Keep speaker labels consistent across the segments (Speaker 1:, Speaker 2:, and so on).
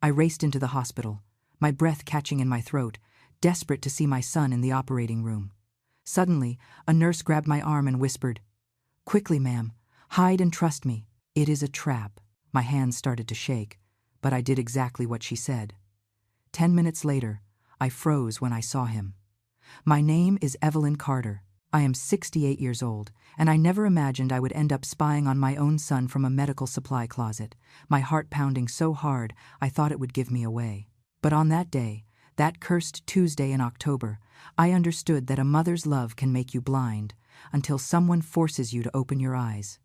Speaker 1: I raced into the hospital, my breath catching in my throat, desperate to see my son in the operating room. Suddenly, a nurse grabbed my arm and whispered, "Quickly, ma'am, hide and trust me. It is a trap." My hands started to shake, but I did exactly what she said. 10 minutes later, I froze when I saw him. My name is Evelyn Carter. I am 68 years old, and I never imagined I would end up spying on my own son from a medical supply closet, my heart pounding so hard I thought it would give me away. But on that day, that cursed Tuesday in October, I understood that a mother's love can make you blind until someone forces you to open your eyes.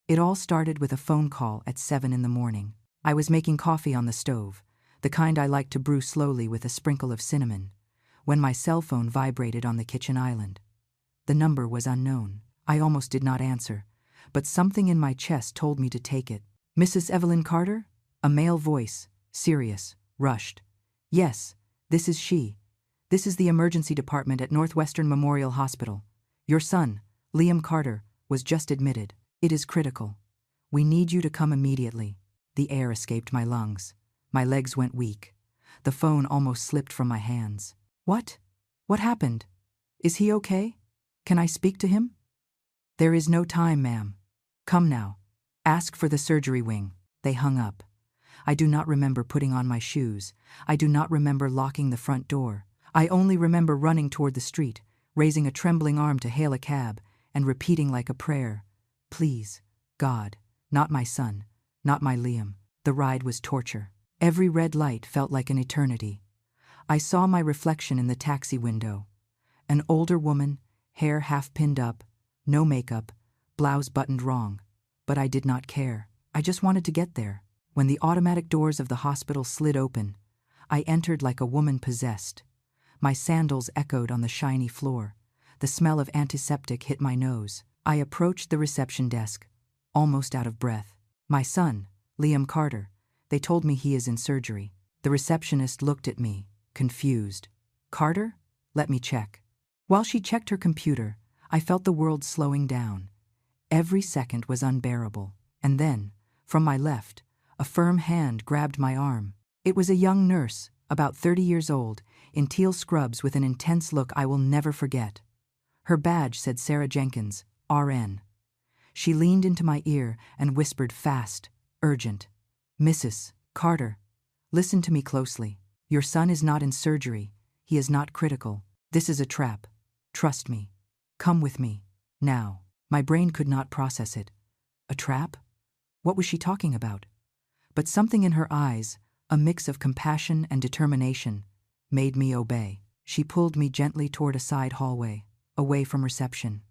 Speaker 1: It all started with a phone call at 7 in the morning. I was making coffee on the stove, the kind I like to brew slowly with a sprinkle of cinnamon, when my cell phone vibrated on the kitchen island. The number was unknown. I almost did not answer, but something in my chest told me to take it. "Mrs. Evelyn Carter?" A male voice, serious, rushed. "Yes, this is she. This is the emergency department at Northwestern Memorial Hospital. Your son, Liam Carter, was just admitted. It is critical. We need you to come immediately." The air escaped my lungs. My legs went weak. The phone almost slipped from my hands. "What? What happened? Is he okay? Can I speak to him?" "There is no time, ma'am. Come now. Ask for the surgery wing." They hung up. I do not remember putting on my shoes. I do not remember locking the front door. I only remember running toward the street, raising a trembling arm to hail a cab, and repeating like a prayer, "Please, God, not my son, not my Liam." The ride was torture. Every red light felt like an eternity. I saw my reflection in the taxi window. An older woman, hair half pinned up, no makeup, blouse buttoned wrong. But I did not care. I just wanted to get there. When the automatic doors of the hospital slid open, I entered like a woman possessed. My sandals echoed on the shiny floor. The smell of antiseptic hit my nose. I approached the reception desk, almost out of breath. "My son, Liam Carter. They told me he is in surgery." The receptionist looked at me, confused. "Carter? Let me check." While she checked her computer, I felt the world slowing down. Every second was unbearable. And then, from my left, a firm hand grabbed my arm. It was a young nurse, about 30 years old, in teal scrubs with an intense look I will never forget. Her badge said Sarah Jenkins, RN. She leaned into my ear and whispered fast, urgent, "Mrs. Carter, listen to me closely. Your son is not in surgery. He is not critical. This is a trap. Trust me. Come with me. Now." My brain could not process it. A trap? What was she talking about? But something in her eyes, a mix of compassion and determination, made me obey. She pulled me gently toward a side hallway, away from reception.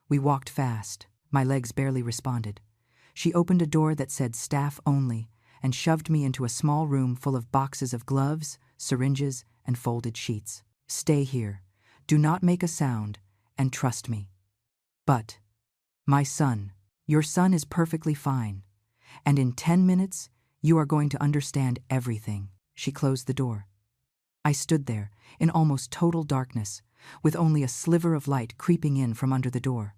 Speaker 1: We walked fast. My legs barely responded. She opened a door that said staff only and shoved me into a small room full of boxes of gloves, syringes, and folded sheets. "Stay here. Do not make a sound, and trust me." "But, my son, your son is perfectly fine, and in 10 minutes, you are going to understand everything." She closed the door. I stood there, in almost total darkness, with only a sliver of light creeping in from under the door.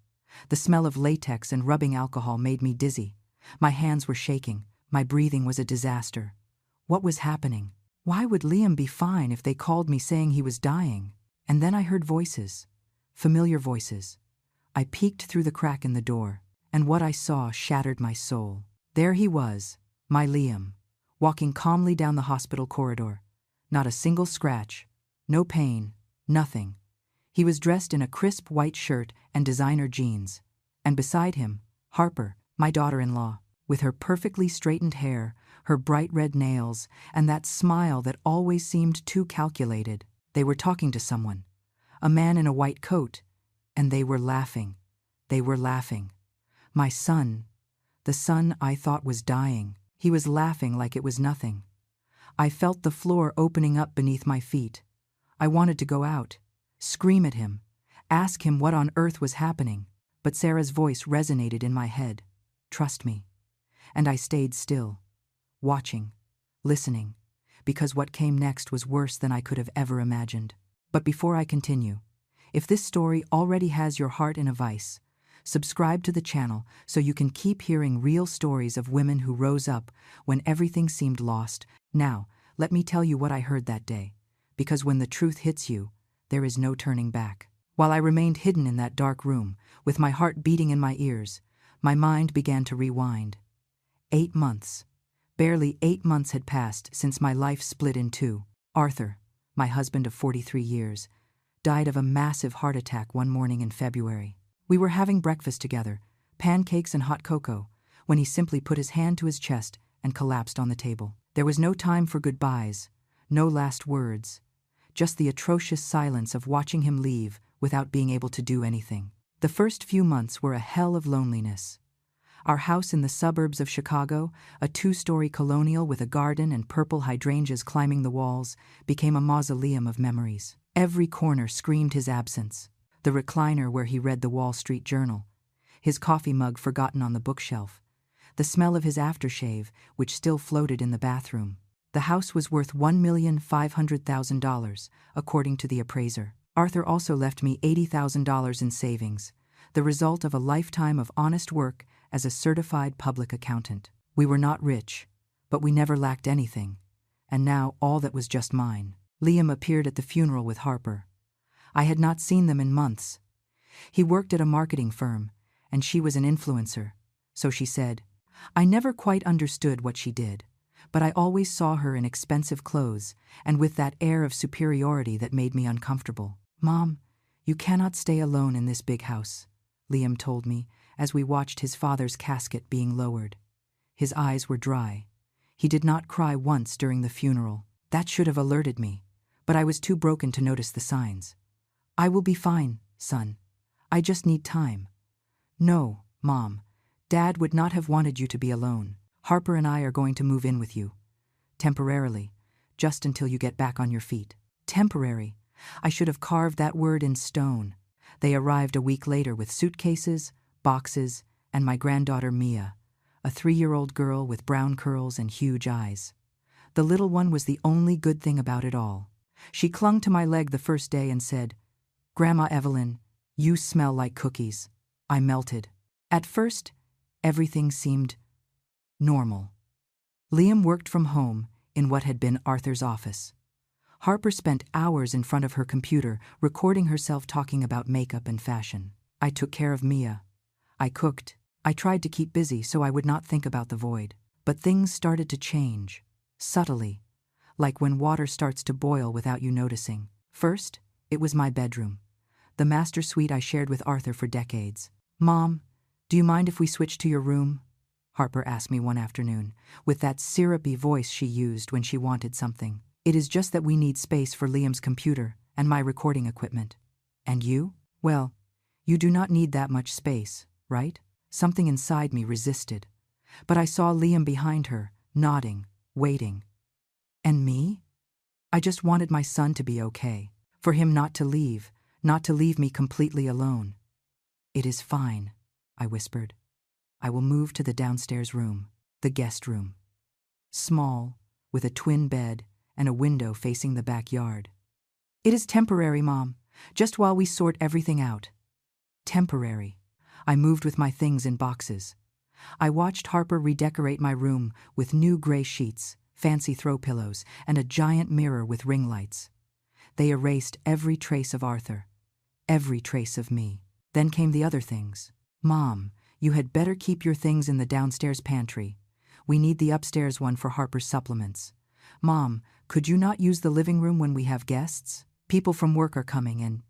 Speaker 1: The smell of latex and rubbing alcohol made me dizzy. My hands were shaking. My breathing was a disaster. What was happening? Why would Liam be fine if they called me saying he was dying? And then I heard voices. Familiar voices. I peeked through the crack in the door, and what I saw shattered my soul. There he was, my Liam, walking calmly down the hospital corridor. Not a single scratch, no pain, nothing. He was dressed in a crisp white shirt and designer jeans. And beside him, Harper, my daughter-in-law, with her perfectly straightened hair, her bright red nails, and that smile that always seemed too calculated. They were talking to someone, a man in a white coat, and they were laughing. They were laughing. My son, the son I thought was dying, he was laughing like it was nothing. I felt the floor opening up beneath my feet. I wanted to go out, scream at him, ask him what on earth was happening, but Sarah's voice resonated in my head. "Trust me." And I stayed still, watching, listening, because what came next was worse than I could have ever imagined. But before I continue, if this story already has your heart in a vice, subscribe to the channel so you can keep hearing real stories of women who rose up when everything seemed lost Now, let me tell you what I heard that day, because when the truth hits you, there is no turning back. While I remained hidden in that dark room, with my heart beating in my ears, my mind began to rewind. 8 months. Barely 8 months had passed since my life split in two. Arthur, my husband of 43 years, died of a massive heart attack one morning in February. We were having breakfast together, pancakes and hot cocoa, when he simply put his hand to his chest and collapsed on the table. There was no time for goodbyes, no last words, just the atrocious silence of watching him leave without being able to do anything. The first few months were a hell of loneliness. Our house in the suburbs of Chicago, a 2-story colonial with a garden and purple hydrangeas climbing the walls, became a mausoleum of memories. Every corner screamed his absence. The recliner where he read the Wall Street Journal, his coffee mug forgotten on the bookshelf, the smell of his aftershave, which still floated in the bathroom. The house was worth $1,500,000, according to the appraiser. Arthur also left me $80,000 in savings, the result of a lifetime of honest work as a certified public accountant. We were not rich, but we never lacked anything, and now all that was just mine. Liam appeared at the funeral with Harper. I had not seen them in months. He worked at a marketing firm, and she was an influencer, so she said. I never quite understood what she did, but I always saw her in expensive clothes and with that air of superiority that made me uncomfortable. Mom, you cannot stay alone in this big house, Liam told me as we watched his father's casket being lowered. His eyes were dry. He did not cry once during the funeral. That should have alerted me, but I was too broken to notice the signs. I will be fine, son. I just need time. No, Mom. Dad would not have wanted you to be alone. Harper and I are going to move in with you. Temporarily, just until you get back on your feet. Temporary. I should have carved that word in stone. They arrived a week later with suitcases, boxes, and my granddaughter Mia, a 3-year-old girl with brown curls and huge eyes. The little one was the only good thing about it all. She clung to my leg the first day and said, "Grandma Evelyn, you smell like cookies." I melted. At first, everything seemed normal. Liam worked from home in what had been Arthur's office. Harper spent hours in front of her computer recording herself talking about makeup and fashion. I took care of Mia. I cooked. I tried to keep busy so I would not think about the void. But things started to change, subtly, like when water starts to boil without you noticing. First, it was my bedroom, the master suite I shared with Arthur for decades. Mom, do you mind if we switch to your room? Harper asked me one afternoon, with that syrupy voice she used when she wanted something. It is just that we need space for Liam's computer and my recording equipment. And you? Well, you do not need that much space, right? Something inside me resisted. But I saw Liam behind her, nodding, waiting. And me? I just wanted my son to be okay, for him not to leave me completely alone. It is fine, I whispered. I will move to the downstairs room, the guest room. Small, with a twin bed and a window facing the backyard. It is temporary, Mom, just while we sort everything out. Temporary. I moved with my things in boxes. I watched Harper redecorate my room with new gray sheets, fancy throw pillows, and a giant mirror with ring lights. They erased every trace of Arthur, every trace of me. Then came the other things. Mom, you had better keep your things in the downstairs pantry. We need the upstairs one for Harper's supplements. Mom, could you not use the living room when we have guests? People from work are coming and,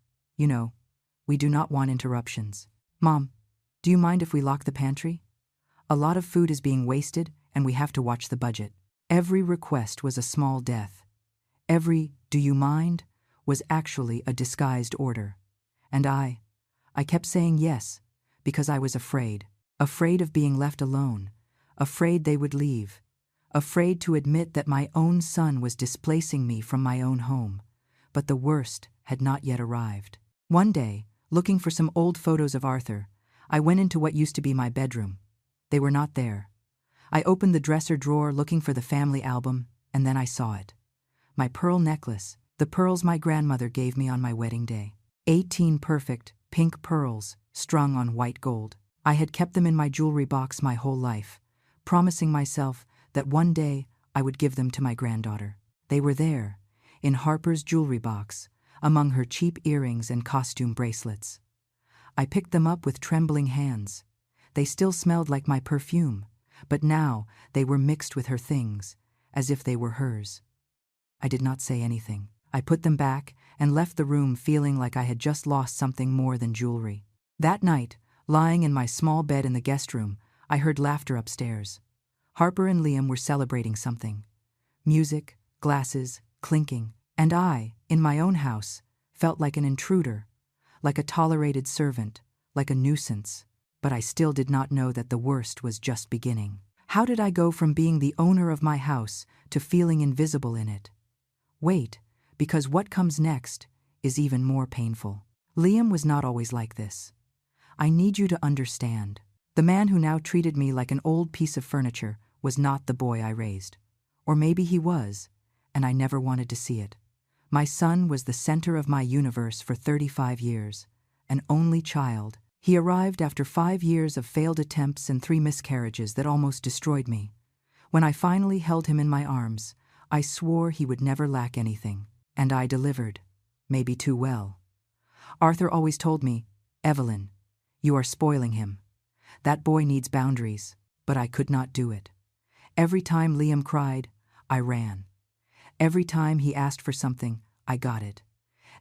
Speaker 1: we do not want interruptions. Mom, do you mind if we lock the pantry? A lot of food is being wasted and we have to watch the budget. Every request was a small death. Every "do you mind" was actually a disguised order. And I kept saying yes, because I was afraid of being left alone, afraid they would leave, afraid to admit that my own son was displacing me from my own home. But the worst had not yet arrived. One day, looking for some old photos of Arthur, I went into what used to be my bedroom. They were not there. I opened the dresser drawer looking for the family album, and then I saw it. My pearl necklace, the pearls my grandmother gave me on my wedding day. 18 perfect, pink pearls, strung on white gold. I had kept them in my jewelry box my whole life, promising myself that one day I would give them to my granddaughter. They were there, in Harper's jewelry box, among her cheap earrings and costume bracelets. I picked them up with trembling hands. They still smelled like my perfume, but now they were mixed with her things, as if they were hers. I did not say anything. I put them back and left the room feeling like I had just lost something more than jewelry. That night, lying in my small bed in the guest room, I heard laughter upstairs. Harper and Liam were celebrating something. Music, glasses, clinking, and I, in my own house, felt like an intruder, like a tolerated servant, like a nuisance. But I still did not know that the worst was just beginning. How did I go from being the owner of my house to feeling invisible in it? Wait, because what comes next is even more painful. Liam was not always like this. I need you to understand. The man who now treated me like an old piece of furniture was not the boy I raised. Or maybe he was, and I never wanted to see it. My son was the center of my universe for 35 years, an only child. He arrived after 5 years of failed attempts and 3 miscarriages that almost destroyed me. When I finally held him in my arms, I swore he would never lack anything. And I delivered, maybe too well. Arthur always told me, "Evelyn, you are spoiling him. That boy needs boundaries," but I could not do it. Every time Liam cried, I ran. Every time he asked for something, I got it.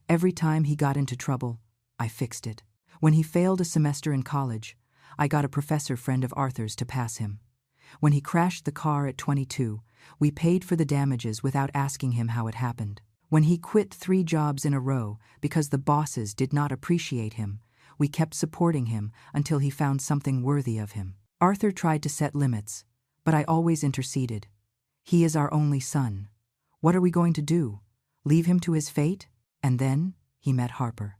Speaker 1: Every time he got into trouble, I fixed it. When he failed a semester in college, I got a professor friend of Arthur's to pass him. When he crashed the car at 22, we paid for the damages without asking him how it happened. When he quit 3 jobs in a row because the bosses did not appreciate him, we kept supporting him until he found something worthy of him. Arthur tried to set limits, but I always interceded. He is our only son. What are we going to do? Leave him to his fate? And then he met Harper.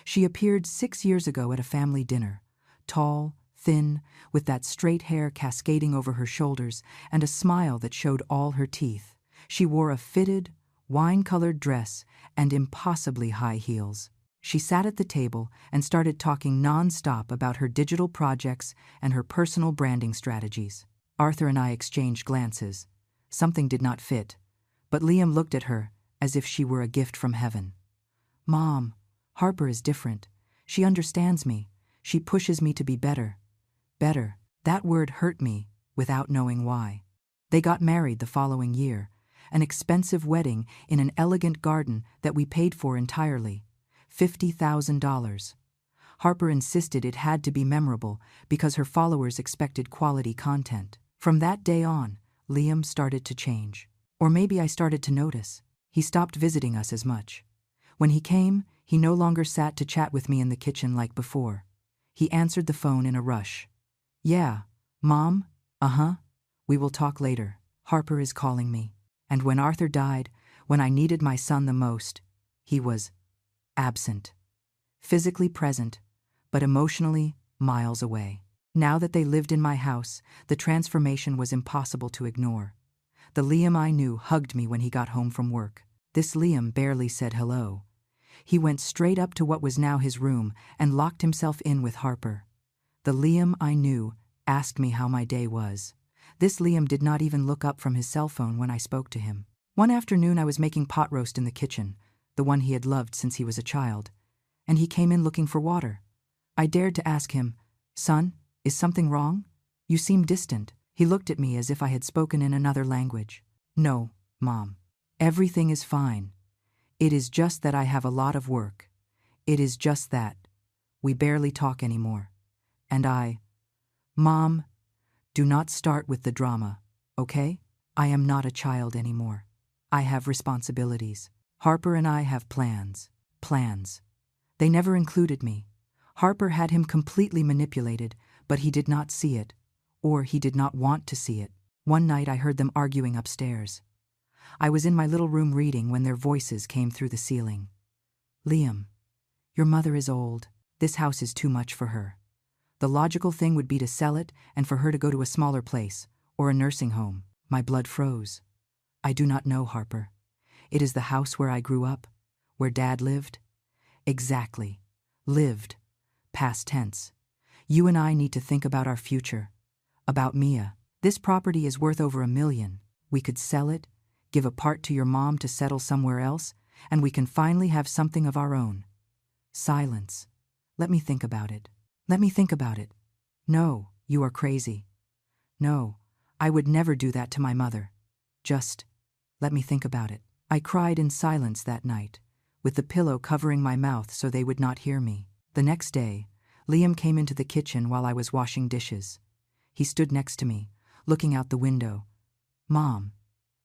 Speaker 1: She appeared 6 years ago at a family dinner, tall, thin, with that straight hair cascading over her shoulders and a smile that showed all her teeth. She wore a fitted, wine-colored dress and impossibly high heels. She sat at the table and started talking non-stop about her digital projects and her personal branding strategies. Arthur and I exchanged glances. Something did not fit, but Liam looked at her as if she were a gift from heaven. "Mom, Harper is different. She understands me. She pushes me to be better." Better. That word hurt me without knowing why. They got married the following year, an expensive wedding in an elegant garden that we paid for entirely, $50,000. Harper insisted it had to be memorable because her followers expected quality content. From that day on, Liam started to change. Or maybe I started to notice. He stopped visiting us as much. When he came, he no longer sat to chat with me in the kitchen like before. He answered the phone in a rush. "Yeah, Mom? Uh-huh. We will talk later. Harper is calling me." And when Arthur died, when I needed my son the most, he was absent. Physically present, but emotionally miles away. Now that they lived in my house, the transformation was impossible to ignore. The Liam I knew hugged me when he got home from work. This Liam barely said hello. He went straight up to what was now his room and locked himself in with Harper. The Liam I knew asked me how my day was. This Liam did not even look up from his cell phone when I spoke to him. One afternoon I was making pot roast in the kitchen, the one he had loved since he was a child, and he came in looking for water. I dared to ask him, "Son, is something wrong? You seem distant." He looked at me as if I had spoken in another language. "No, Mom. Everything is fine. It is just that I have a lot of work. It is just that. We barely talk anymore." And "Mom, do not start with the drama, okay? I am not a child anymore. I have responsibilities. Harper and I have plans. Plans. They never included me. Harper had him completely manipulated, but he did not see it, or he did not want to see it. One night I heard them arguing upstairs. I was in my little room reading when their voices came through the ceiling. "Liam, your mother is old. This house is too much for her. The logical thing would be to sell it and for her to go to a smaller place, or a nursing home." My blood froze. "I do not know, Harper. It is the house where I grew up, where Dad lived." "Exactly. Lived. Past tense. You and I need to think about our future. About Mia. This property is worth over $1 million. We could sell it, give a part to your mom to settle somewhere else, and we can finally have something of our own. Silence. Let me think about it. Let me think about it. No, you are crazy. No, I would never do that to my mother. Just, let me think about it. I cried in silence that night, with the pillow covering my mouth so they would not hear me. The next day, Liam came into the kitchen while I was washing dishes. He stood next to me, looking out the window. Mom,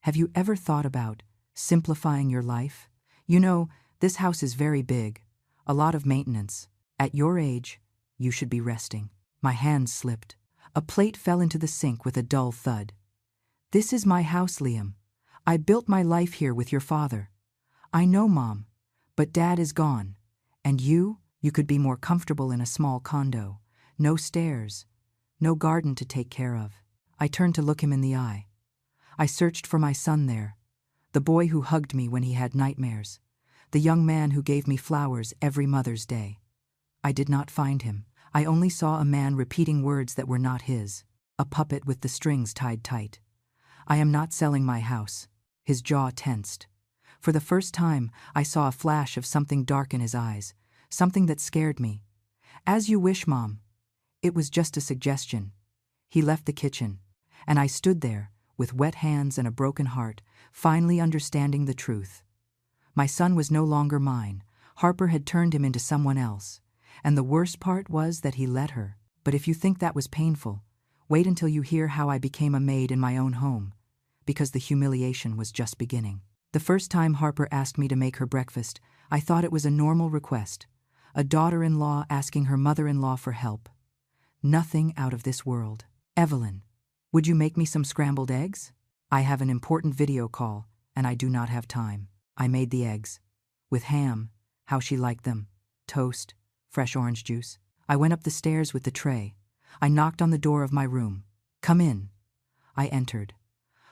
Speaker 1: have you ever thought about simplifying your life? You know, this house is very big, a lot of maintenance. At your age, you should be resting. My hands slipped. A plate fell into the sink with a dull thud. This is my house, Liam. I built my life here with your father. I know, Mom, but Dad is gone. And you could be more comfortable in a small condo. No stairs, no garden to take care of. I turned to look him in the eye. I searched for my son there, the boy who hugged me when he had nightmares, the young man who gave me flowers every Mother's Day. I did not find him. I only saw a man repeating words that were not his, a puppet with the strings tied tight. I am not selling my house. His jaw tensed. For the first time, I saw a flash of something dark in his eyes, something that scared me. As you wish, Mom. It was just a suggestion. He left the kitchen, and I stood there, with wet hands and a broken heart, finally understanding the truth. My son was no longer mine. Harper had turned him into someone else. And the worst part was that he let her. But if you think that was painful, wait until you hear how I became a maid in my own home, because the humiliation was just beginning. The first time Harper asked me to make her breakfast, I thought it was a normal request, a daughter-in-law asking her mother-in-law for help. Nothing out of this world. Evelyn, would you make me some scrambled eggs? I have an important video call, and I do not have time. I made the eggs. With ham, how she liked them, toast, fresh orange juice. I went up the stairs with the tray. I knocked on the door of my room. Come in. I entered.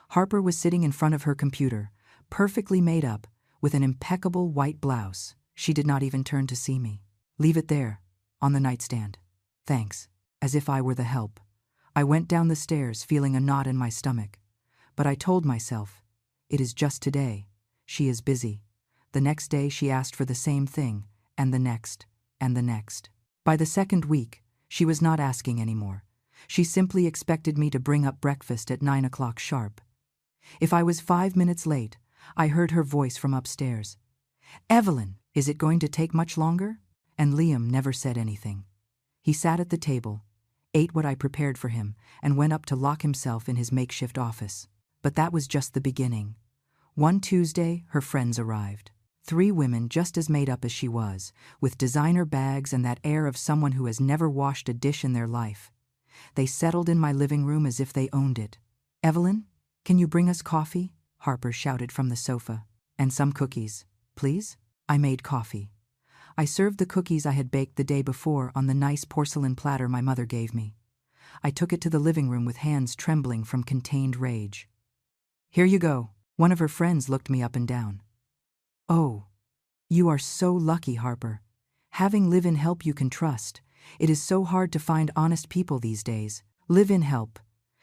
Speaker 1: Harper was sitting in front of her computer, perfectly made up, with an impeccable white blouse. She did not even turn to see me. Leave it there, on the nightstand. Thanks. As if I were the help. I went down the stairs feeling a knot in my stomach. But I told myself, it is just today. She is busy. The next day she asked for the same thing, and the next, and the next. By the second week, she was not asking anymore. She simply expected me to bring up breakfast at 9 o'clock sharp. If I was 5 minutes late, I heard her voice from upstairs. Evelyn, is it going to take much longer? And Liam never said anything. He sat at the table, ate what I prepared for him, and went up to lock himself in his makeshift office. But that was just the beginning. One Tuesday, her friends arrived. 3 women just as made up as she was, with designer bags and that air of someone who has never washed a dish in their life. They settled in my living room as if they owned it. Evelyn, can you bring us coffee? Harper shouted from the sofa. And some cookies, please? I made coffee. I served the cookies I had baked the day before on the nice porcelain platter my mother gave me. I took it to the living room with hands trembling from contained rage. Here you go. One of her friends looked me up and down. Oh, you are so lucky, Harper. Having live-in help you can trust. It is so hard to find honest people these days. Live-in help.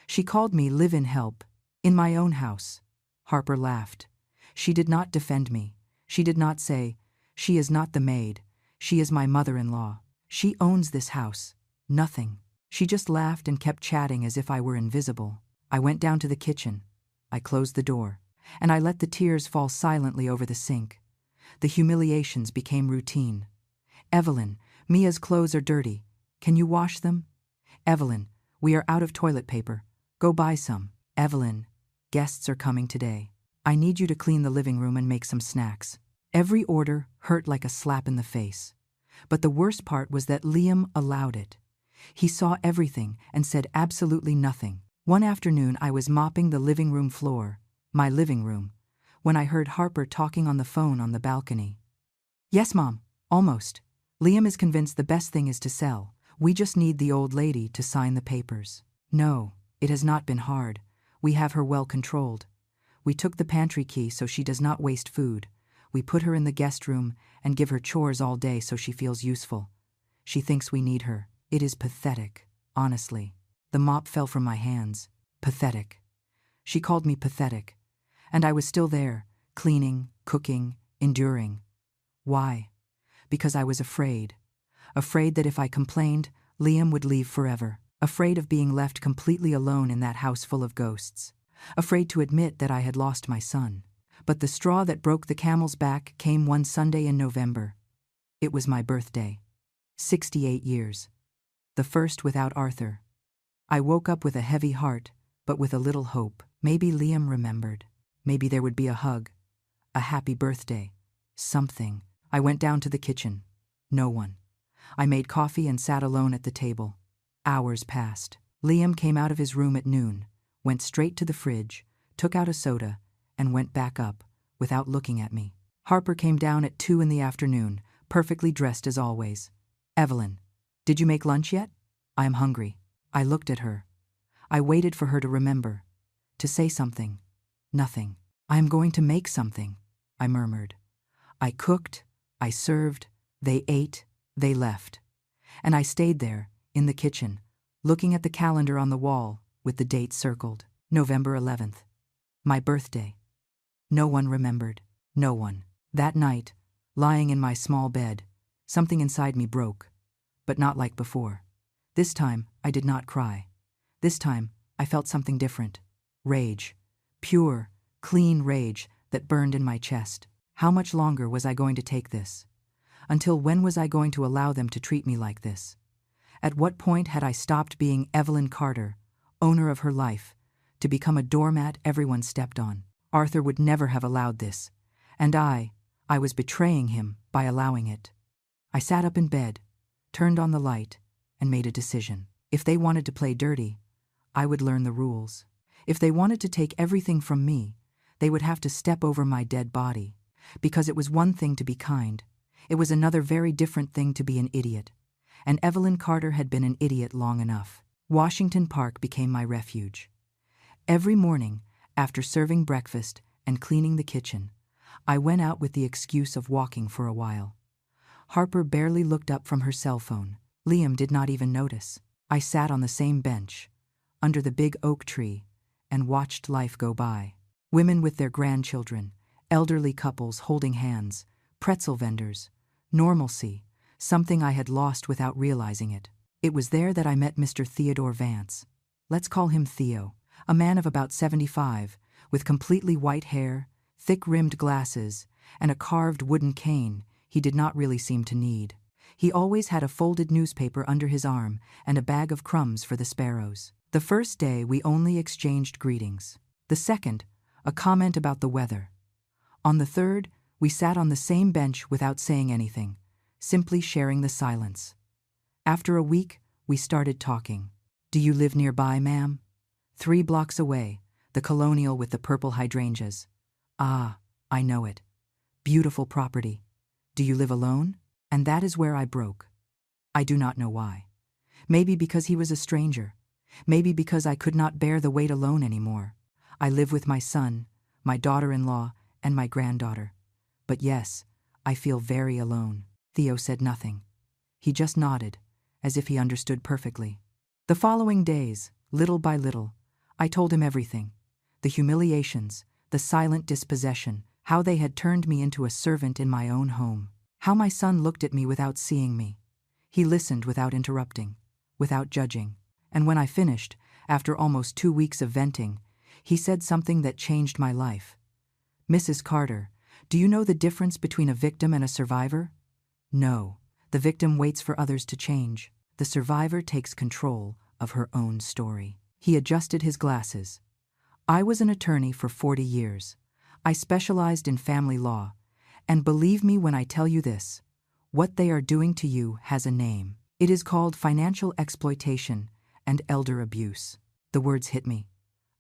Speaker 1: She called me live-in help. In my own house. Harper laughed. She did not defend me. She did not say, she is not the maid. She is my mother-in-law. She owns this house. Nothing. She just laughed and kept chatting as if I were invisible. I went down to the kitchen. I closed the door. And I let the tears fall silently over the sink. The humiliations became routine. Evelyn, Mia's clothes are dirty. Can you wash them? Evelyn, we are out of toilet paper. Go buy some. Evelyn, guests are coming today. I need you to clean the living room and make some snacks. Every order hurt like a slap in the face. But the worst part was that Liam allowed it. He saw everything and said absolutely nothing. One afternoon I was mopping the living room floor, my living room, when I heard Harper talking on the phone on the balcony. Yes, Mom, almost. Liam is convinced the best thing is to sell. We just need the old lady to sign the papers. No, it has not been hard. We have her well controlled. We took the pantry key so she does not waste food. We put her in the guest room and give her chores all day so she feels useful. She thinks we need her. It is pathetic, honestly. The mop fell from my hands. Pathetic. She called me pathetic. And I was still there, cleaning, cooking, enduring. Why? Because I was afraid. Afraid that if I complained, Liam would leave forever. Afraid of being left completely alone in that house full of ghosts. Afraid to admit that I had lost my son. But the straw that broke the camel's back came one Sunday in November. It was my birthday. 68 years. The first without Arthur. I woke up with a heavy heart, but with a little hope. Maybe Liam remembered. Maybe there would be a hug. A happy birthday. Something. I went down to the kitchen. No one. I made coffee and sat alone at the table. Hours passed. Liam came out of his room at noon, went straight to the fridge, took out a soda, and went back up, without looking at me. Harper came down at 2 in the afternoon, perfectly dressed as always. "Evelyn, did you make lunch yet? I am hungry." I looked at her. I waited for her to remember. To say something. Nothing. "I am going to make something," I murmured. I cooked, I served, they ate, they left. And I stayed there, in the kitchen, looking at the calendar on the wall, with the date circled. November 11th. My birthday. No one remembered. No one. That night, lying in my small bed, something inside me broke. But not like before. This time, I did not cry. This time, I felt something different. Rage. Pure, clean rage that burned in my chest. How much longer was I going to take this? Until when was I going to allow them to treat me like this? At what point had I stopped being Evelyn Carter, owner of her life, to become a doormat everyone stepped on? Arthur would never have allowed this. And I was betraying him by allowing it. I sat up in bed, turned on the light, and made a decision. If they wanted to play dirty, I would learn the rules. If they wanted to take everything from me, they would have to step over my dead body. Because it was one thing to be kind. It was another very different thing to be an idiot. And Evelyn Carter had been an idiot long enough. Washington Park became my refuge. Every morning, after serving breakfast and cleaning the kitchen, I went out with the excuse of walking for a while. Harper barely looked up from her cell phone. Liam did not even notice. I sat on the same bench, under the big oak tree, and watched life go by. Women with their grandchildren, elderly couples holding hands, pretzel vendors, normalcy, something I had lost without realizing it. It was there that I met Mr. Theodore Vance. Let's call him Theo, a man of about 75, with completely white hair, thick-rimmed glasses, and a carved wooden cane he did not really seem to need. He always had a folded newspaper under his arm and a bag of crumbs for the sparrows. The first day we only exchanged greetings. The second, a comment about the weather. On the third, we sat on the same bench without saying anything, simply sharing the silence. After a week, we started talking. "Do you live nearby, ma'am?" 3 blocks away, the colonial with the purple hydrangeas. "Ah, I know it. Beautiful property. Do you live alone?" And that is where I broke. I do not know why. Maybe because he was a stranger. Maybe because I could not bear the weight alone anymore. I live with my son, my daughter-in-law, and my granddaughter. But yes, I feel very alone. Theo said nothing. He just nodded, as if he understood perfectly. The following days, little by little, I told him everything. The humiliations, the silent dispossession, how they had turned me into a servant in my own home. How my son looked at me without seeing me. He listened without interrupting, without judging. And when I finished, after almost 2 weeks of venting, he said something that changed my life. "Mrs. Carter, do you know the difference between a victim and a survivor? No. The victim waits for others to change. The survivor takes control of her own story." He adjusted his glasses. "I was an attorney for 40 years. I specialized in family law. And believe me when I tell you this, what they are doing to you has a name. It is called financial exploitation and elder abuse." The words hit me.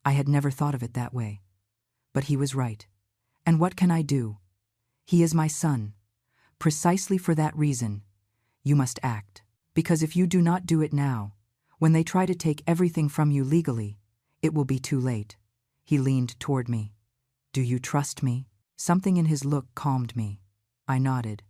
Speaker 1: I had never thought of it that way. But he was right. And what can I do? He is my son. Precisely for that reason, you must act. Because if you do not do it now, when they try to take everything from you legally, it will be too late. He leaned toward me. "Do you trust me?" Something in his look calmed me. I nodded,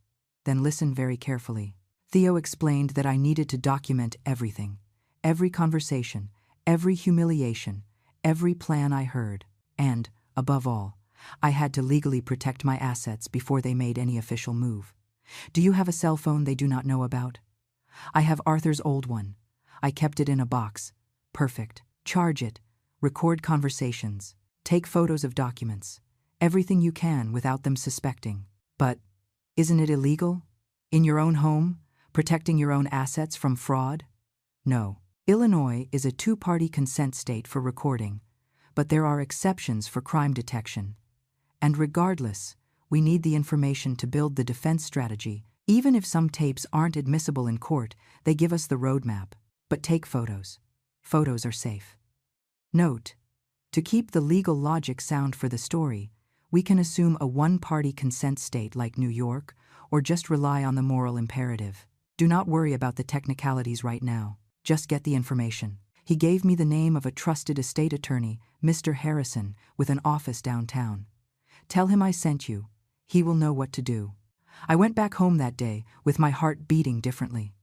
Speaker 1: then listened very carefully. Theo explained that I needed to document everything, every conversation, every humiliation, every plan I heard. And, above all, I had to legally protect my assets before they made any official move. Do you have a cell phone they do not know about? I have Arthur's old one. I kept it in a box. Perfect. Charge it. Record conversations. Take photos of documents. Everything you can without them suspecting. But, isn't it illegal? In your own home? Protecting your own assets from fraud? No. Illinois is a two-party consent state for recording, but there are exceptions for crime detection. And regardless, we need the information to build the defense strategy. Even if some tapes aren't admissible in court, they give us the roadmap. But take photos. Photos are safe. Note: to keep the legal logic sound for the story, we can assume a one-party consent state like New York, or just rely on the moral imperative. Do not worry about the technicalities right now. Just get the information. He gave me the name of a trusted estate attorney, Mr. Harrison, with an office downtown. Tell him I sent you. He will know what to do. I went back home that day with my heart beating differently.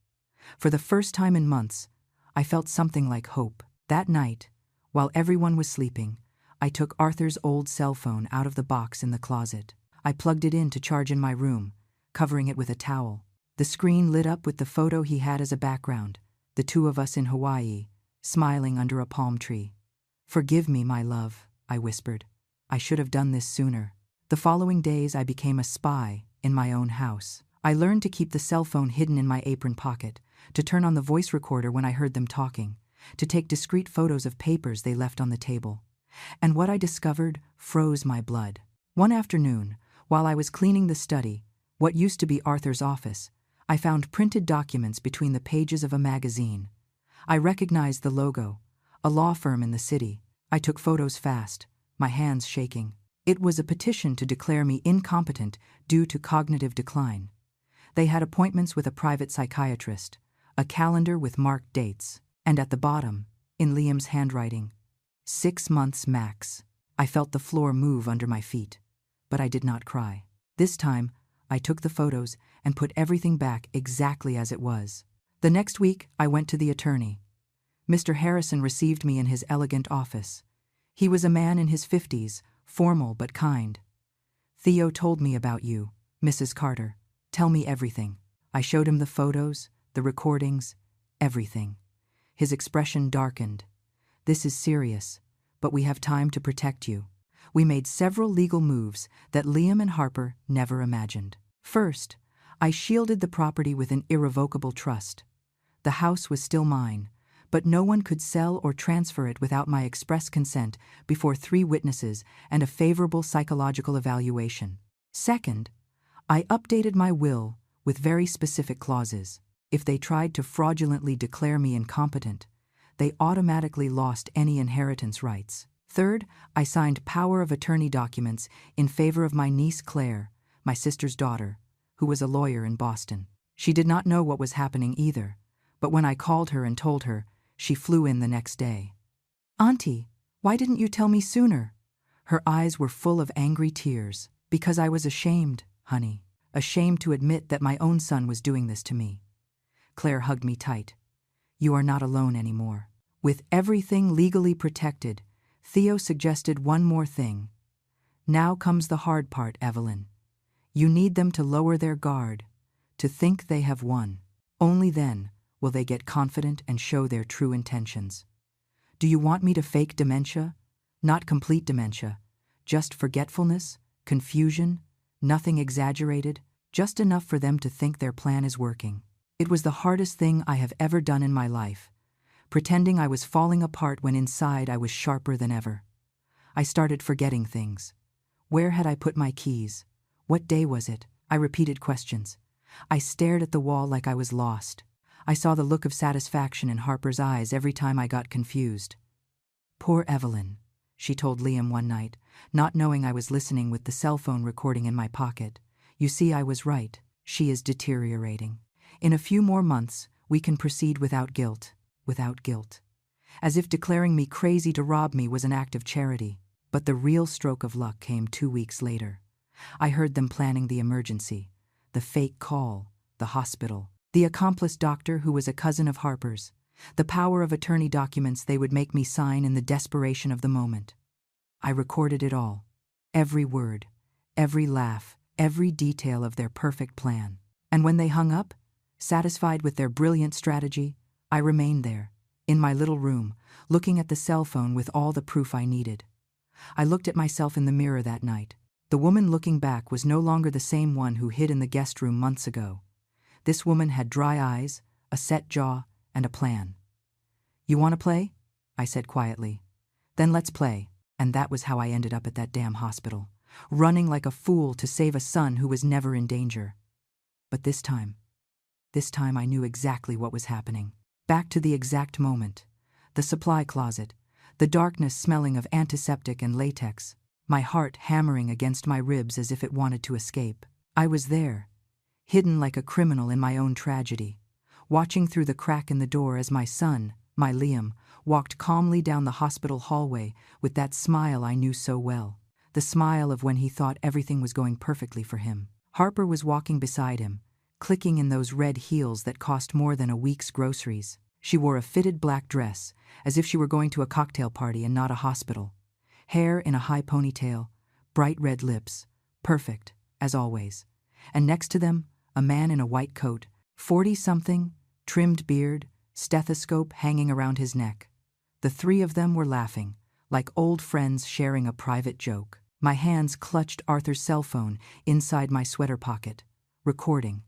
Speaker 1: For the first time in months, I felt something like hope. That night, while everyone was sleeping, I took Arthur's old cell phone out of the box in the closet. I plugged it in to charge in my room, covering it with a towel. The screen lit up with the photo he had as a background, the two of us in Hawaii, smiling under a palm tree. "Forgive me, my love," I whispered. "I should have done this sooner." The following days I became a spy in my own house. I learned to keep the cell phone hidden in my apron pocket, to turn on the voice recorder when I heard them talking, to take discreet photos of papers they left on the table. And what I discovered froze my blood. One afternoon, while I was cleaning the study, what used to be Arthur's office, I found printed documents between the pages of a magazine. I recognized the logo, a law firm in the city. I took photos fast, my hands shaking. It was a petition to declare me incompetent due to cognitive decline. They had appointments with a private psychiatrist, a calendar with marked dates, and at the bottom, in Liam's handwriting, 6 months max. I felt the floor move under my feet, but I did not cry. This time, I took the photos and put everything back exactly as it was. The next week, I went to the attorney. Mr. Harrison received me in his elegant office. He was a man in his 50s, formal but kind. "Theo told me about you, Mrs. Carter. Tell me everything." I showed him the photos, the recordings, everything. His expression darkened. "This is serious, but we have time to protect you." We made several legal moves that Liam and Harper never imagined. First, I shielded the property with an irrevocable trust. The house was still mine, but no one could sell or transfer it without my express consent before 3 witnesses and a favorable psychological evaluation. Second, I updated my will with very specific clauses. If they tried to fraudulently declare me incompetent, they automatically lost any inheritance rights. Third, I signed power of attorney documents in favor of my niece Claire, my sister's daughter, who was a lawyer in Boston. She did not know what was happening either, but when I called her and told her, she flew in the next day. "Auntie, why didn't you tell me sooner?" Her eyes were full of angry tears. "Because I was ashamed, honey. Ashamed to admit that my own son was doing this to me." Claire hugged me tight. "You are not alone anymore." With everything legally protected, Theo suggested one more thing. "Now comes the hard part, Evelyn. You need them to lower their guard, to think they have won. Only then will they get confident and show their true intentions. Do you want me to fake dementia? Not complete dementia, just forgetfulness, confusion, nothing exaggerated, just enough for them to think their plan is working." It was the hardest thing I have ever done in my life, pretending I was falling apart when inside I was sharper than ever. I started forgetting things. Where had I put my keys? What day was it? I repeated questions. I stared at the wall like I was lost. I saw the look of satisfaction in Harper's eyes every time I got confused. "Poor Evelyn," she told Liam one night, not knowing I was listening with the cell phone recording in my pocket. "You see, I was right. She is deteriorating. In a few more months, we can proceed without guilt." Without guilt. As if declaring me crazy to rob me was an act of charity. But the real stroke of luck came 2 weeks later. I heard them planning the emergency, the fake call, the hospital. The accomplice doctor, who was a cousin of Harper's, The power of attorney documents they would make me sign in the desperation of the moment. I recorded it all. Every word, every laugh, every detail of their perfect plan. And when they hung up, satisfied with their brilliant strategy, I remained there, in my little room, looking at the cell phone with all the proof I needed. I looked at myself in the mirror that night. The woman looking back was no longer the same one who hid in the guest room months ago. This woman had dry eyes, a set jaw, and a plan. "You want to play?" I said quietly. "Then let's play." And that was how I ended up at that damn hospital, running like a fool to save a son who was never in danger. But this time I knew exactly what was happening. Back to the exact moment. The supply closet, the darkness smelling of antiseptic and latex, my heart hammering against my ribs as if it wanted to escape. I was there, hidden like a criminal in my own tragedy, watching through the crack in the door as my son, my Liam, walked calmly down the hospital hallway with that smile I knew so well, the smile of when he thought everything was going perfectly for him. Harper was walking beside him, clicking in those red heels that cost more than a week's groceries. She wore a fitted black dress, as if she were going to a cocktail party and not a hospital. Hair in a high ponytail, bright red lips, perfect, as always. And next to them, a man in a white coat, 40-something, trimmed beard, stethoscope hanging around his neck. The three of them were laughing, like old friends sharing a private joke. My hands clutched Arthur's cell phone inside my sweater pocket, recording.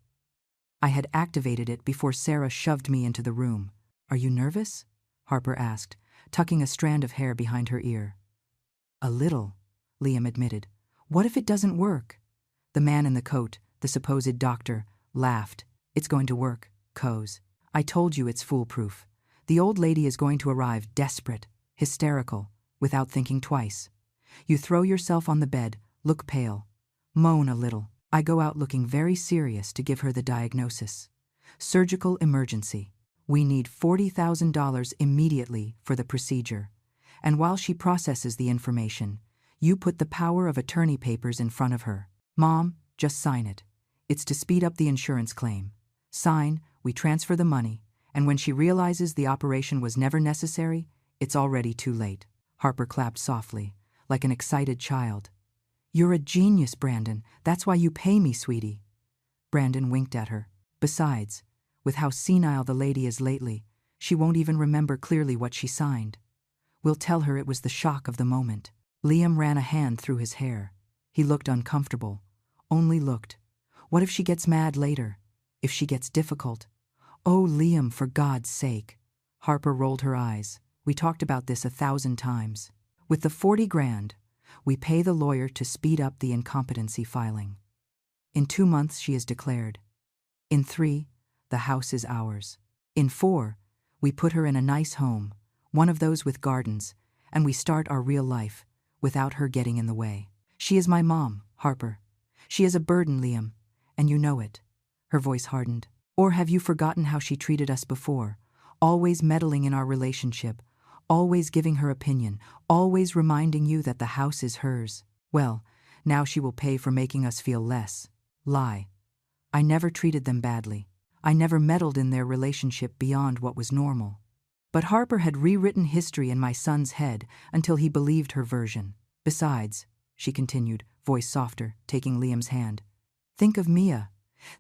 Speaker 1: I had activated it before Sarah shoved me into the room. "Are you nervous?" Harper asked, tucking a strand of hair behind her ear. "A little," Liam admitted. "What if it doesn't work?" The man in the coat, the supposed doctor, laughed. "It's going to work, Coz. I told you it's foolproof. The old lady is going to arrive desperate, hysterical, without thinking twice. You throw yourself on the bed, look pale, moan a little. I go out looking very serious to give her the diagnosis. Surgical emergency. We need $40,000 immediately for the procedure. And while she processes the information, you put the power of attorney papers in front of her. Mom, just sign it. It's to speed up the insurance claim. Sign, we transfer the money, and when she realizes the operation was never necessary, it's already too late." Harper clapped softly, like an excited child. "You're a genius, Brandon. That's why you pay me, sweetie." Brandon winked at her. "Besides, with how senile the lady is lately, she won't even remember clearly what she signed. We'll tell her it was the shock of the moment." Liam ran a hand through his hair. He looked uncomfortable. Only looked. What if she gets mad later? If she gets difficult? "Oh, Liam, for God's sake." Harper rolled her eyes. "We talked about this 1,000 times. With the 40 grand, we pay the lawyer to speed up the incompetency filing. In 2 months she is declared. In 3, the house is ours. In 4, we put her in a nice home, one of those with gardens, and we start our real life, without her getting in the way. She is my mom, Harper. She is a burden, Liam, and you know it." Her voice hardened. "Or have you forgotten how she treated us before? Always meddling in our relationship, always giving her opinion, always reminding you that the house is hers. Well, now she will pay for making us feel less. Lie. I never treated them badly. I never meddled in their relationship beyond what was normal." But Harper had rewritten history in my son's head until he believed her version. "Besides," she continued, voice softer, taking Liam's hand, "think of Mia.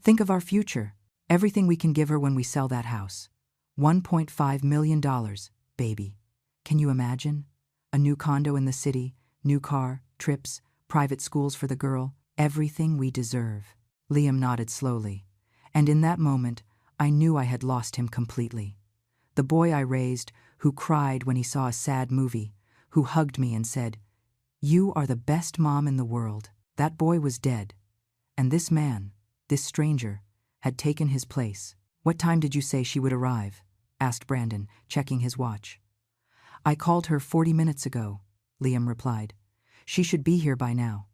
Speaker 1: Think of our future. Everything we can give her when we sell that house. $1.5 million, baby. Can you imagine? A new condo in the city, new car, trips, private schools for the girl, everything we deserve." Liam nodded slowly, and in that moment, I knew I had lost him completely. The boy I raised, who cried when he saw a sad movie, who hugged me and said, "You are the best mom in the world." That boy was dead, and this man, this stranger, had taken his place. "What time did you say she would arrive?" asked Brandon, checking his watch. "I called her 40 minutes ago," Liam replied. "She should be here by now.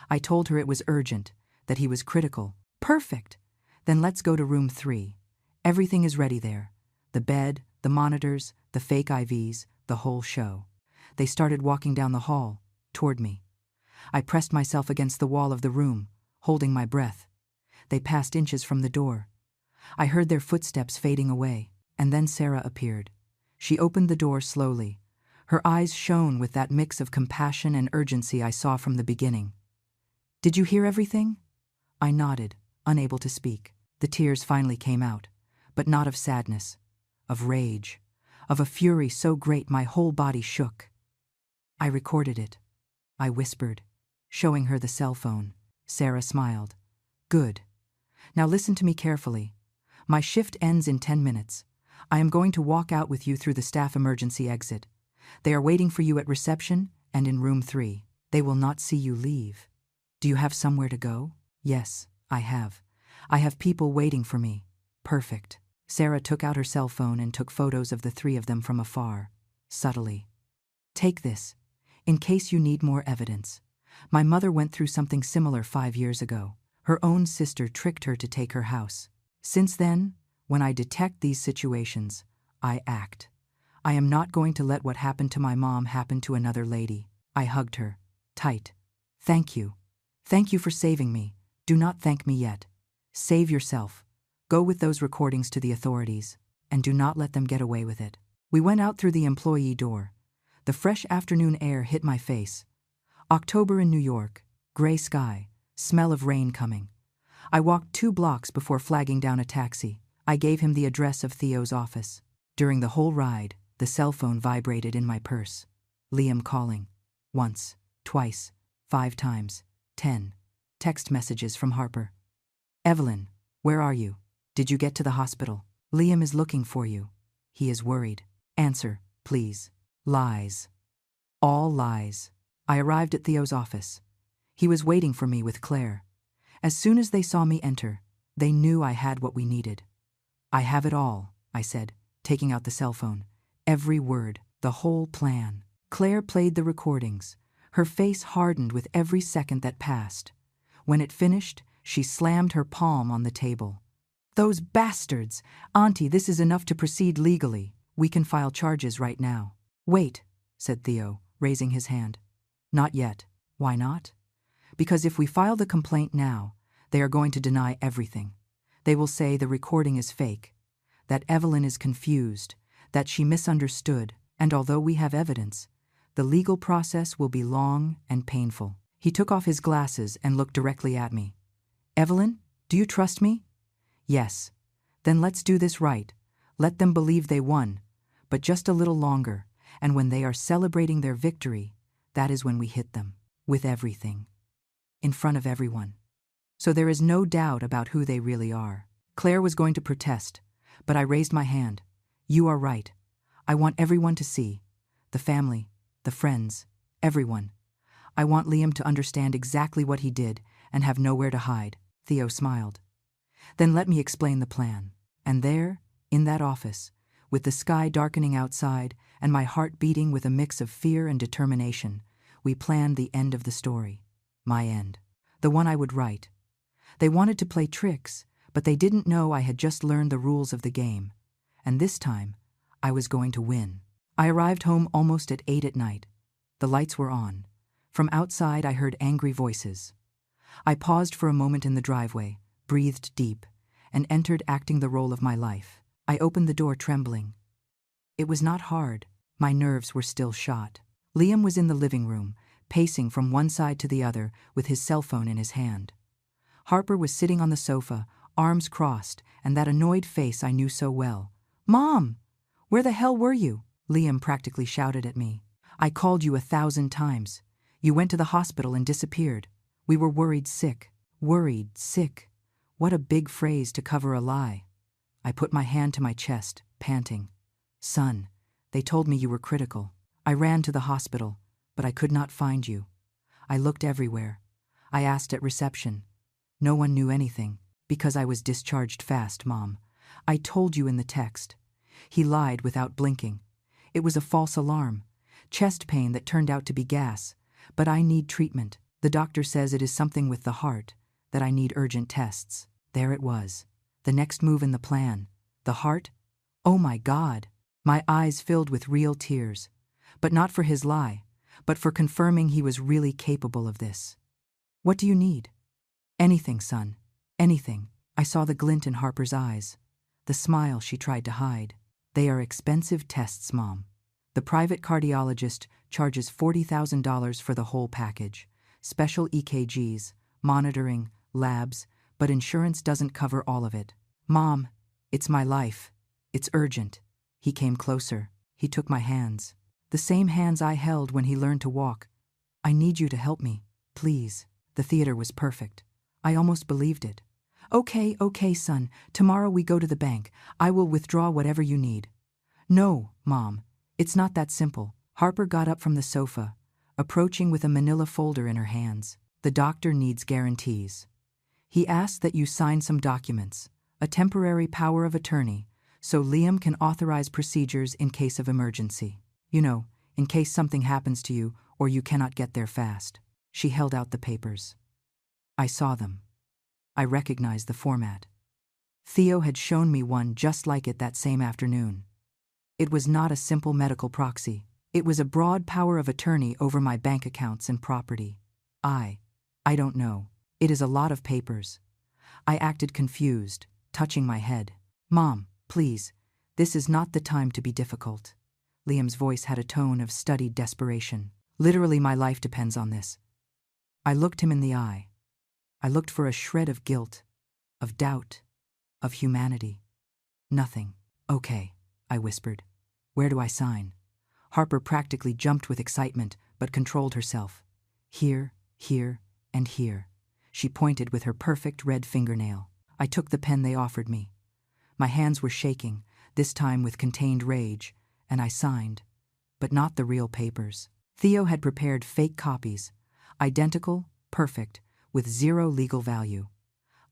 Speaker 1: I told her it was urgent, that he was critical." "Perfect! Then let's go to room 3. Everything is ready there. The bed, the monitors, the fake IVs, the whole show." They started walking down the hall, toward me. I pressed myself against the wall of the room, holding my breath. They passed inches from the door. I heard their footsteps fading away. And then Sarah appeared. She opened the door slowly. Her eyes shone with that mix of compassion and urgency I saw from the beginning. "Did you hear everything?" I nodded, unable to speak. The tears finally came out, but not of sadness, of rage, of a fury so great my whole body shook. "I recorded it," I whispered, showing her the cell phone. Sarah smiled. "Good. Now listen to me carefully. My shift ends in 10 minutes. I am going to walk out with you through the staff emergency exit. They are waiting for you at reception and in room 3. They will not see you leave. Do you have somewhere to go?" "Yes, I have. I have people waiting for me." "Perfect." Sarah took out her cell phone and took photos of the 3 of them from afar, subtly. "Take this, in case you need more evidence. My mother went through something similar 5 years ago. Her own sister tricked her to take her house. Since then, when I detect these situations, I act. I am not going to let what happened to my mom happen to another lady." I hugged her, tight. "Thank you. Thank you for saving me. Do not thank me yet. Save yourself. Go with those recordings to the authorities, and do not let them get away with it." We went out through the employee door. The fresh afternoon air hit my face. October in New York, gray sky, smell of rain coming. I walked 2 blocks before flagging down a taxi. I gave him the address of Theo's office. During the whole ride, the cell phone vibrated in my purse. Liam calling. Once, twice, 5 times, 10. Text messages from Harper. "Evelyn, where are you? Did you get to the hospital? Liam is looking for you. He is worried. Answer, please." Lies. All lies. I arrived at Theo's office. He was waiting for me with Claire. As soon as they saw me enter, they knew I had what we needed. "I have it all," I said, taking out the cell phone. "Every word, the whole plan." Claire played the recordings. Her face hardened with every second that passed. When it finished, she slammed her palm on the table. "Those bastards! Auntie, this is enough to proceed legally. We can file charges right now." "Wait," said Theo, raising his hand. "Not yet." "Why not?" "Because if we file the complaint now, they are going to deny everything. They will say the recording is fake, that Evelyn is confused, that she misunderstood, and although we have evidence, the legal process will be long and painful." He took off his glasses and looked directly at me. "Evelyn, do you trust me?" "Yes." "Then let's do this right. Let them believe they won, but just a little longer, and when they are celebrating their victory, that is when we hit them. With everything. In front of everyone. So there is no doubt about who they really are." Claire was going to protest, but I raised my hand. "You are right. I want everyone to see. The family, the friends, everyone. I want Liam to understand exactly what he did and have nowhere to hide." Theo smiled. "Then let me explain the plan." And there, in that office, with the sky darkening outside and my heart beating with a mix of fear and determination, we planned the end of the story. My end. The one I would write. They wanted to play tricks, but they didn't know I had just learned the rules of the game. And this time, I was going to win. I arrived home almost at 8 at night. The lights were on. From outside, I heard angry voices. I paused for a moment in the driveway, breathed deep, and entered acting the role of my life. I opened the door trembling. It was not hard. My nerves were still shot. Liam was in the living room, pacing from one side to the other with his cell phone in his hand. Harper was sitting on the sofa, arms crossed, and that annoyed face I knew so well. "Mom! Where the hell were you?" Liam practically shouted at me. "I called you 1,000 times. You went to the hospital and disappeared. We were worried sick." Worried sick. What a big phrase to cover a lie. I put my hand to my chest, panting. "Son, they told me you were critical. I ran to the hospital, but I could not find you. I looked everywhere. I asked at reception. No one knew anything, because I was discharged fast, Mom. I told you in the text." He lied without blinking. "It was a false alarm. Chest pain that turned out to be gas. But I need treatment. The doctor says it is something with the heart, that I need urgent tests." There it was. The next move in the plan. The heart? Oh my God! My eyes filled with real tears. But not for his lie, but for confirming he was really capable of this. "What do you need?" "Anything, son. Anything." I saw the glint in Harper's eyes, the smile she tried to hide. They are expensive tests, Mom. The private cardiologist charges $40,000 for the whole package. Special EKGs, monitoring, labs, but insurance doesn't cover all of it. Mom, it's my life. It's urgent. He came closer. He took my hands. The same hands I held when he learned to walk. I need you to help me, please. The theater was perfect. I almost believed it. Okay, son. Tomorrow we go to the bank. I will withdraw whatever you need. No, Mom. It's not that simple. Harper got up from the sofa, approaching with a manila folder in her hands. The doctor needs guarantees. He asked that you sign some documents, a temporary power of attorney, so Liam can authorize procedures in case of emergency. You know, in case something happens to you or you cannot get there fast. She held out the papers. I saw them. I recognized the format. Theo had shown me one just like it that same afternoon. It was not a simple medical proxy. It was a broad power of attorney over my bank accounts and property. I don't know. It is a lot of papers. I acted confused, touching my head. Mom, please, this is not the time to be difficult. Liam's voice had a tone of studied desperation. Literally, my life depends on this. I looked him in the eye. I looked for a shred of guilt, of doubt, of humanity. Nothing. Okay, I whispered. Where do I sign? Harper practically jumped with excitement, but controlled herself. Here, and here. She pointed with her perfect red fingernail. I took the pen they offered me. My hands were shaking, this time with contained rage, and I signed. But not the real papers. Theo had prepared fake copies, identical, perfect, with zero legal value.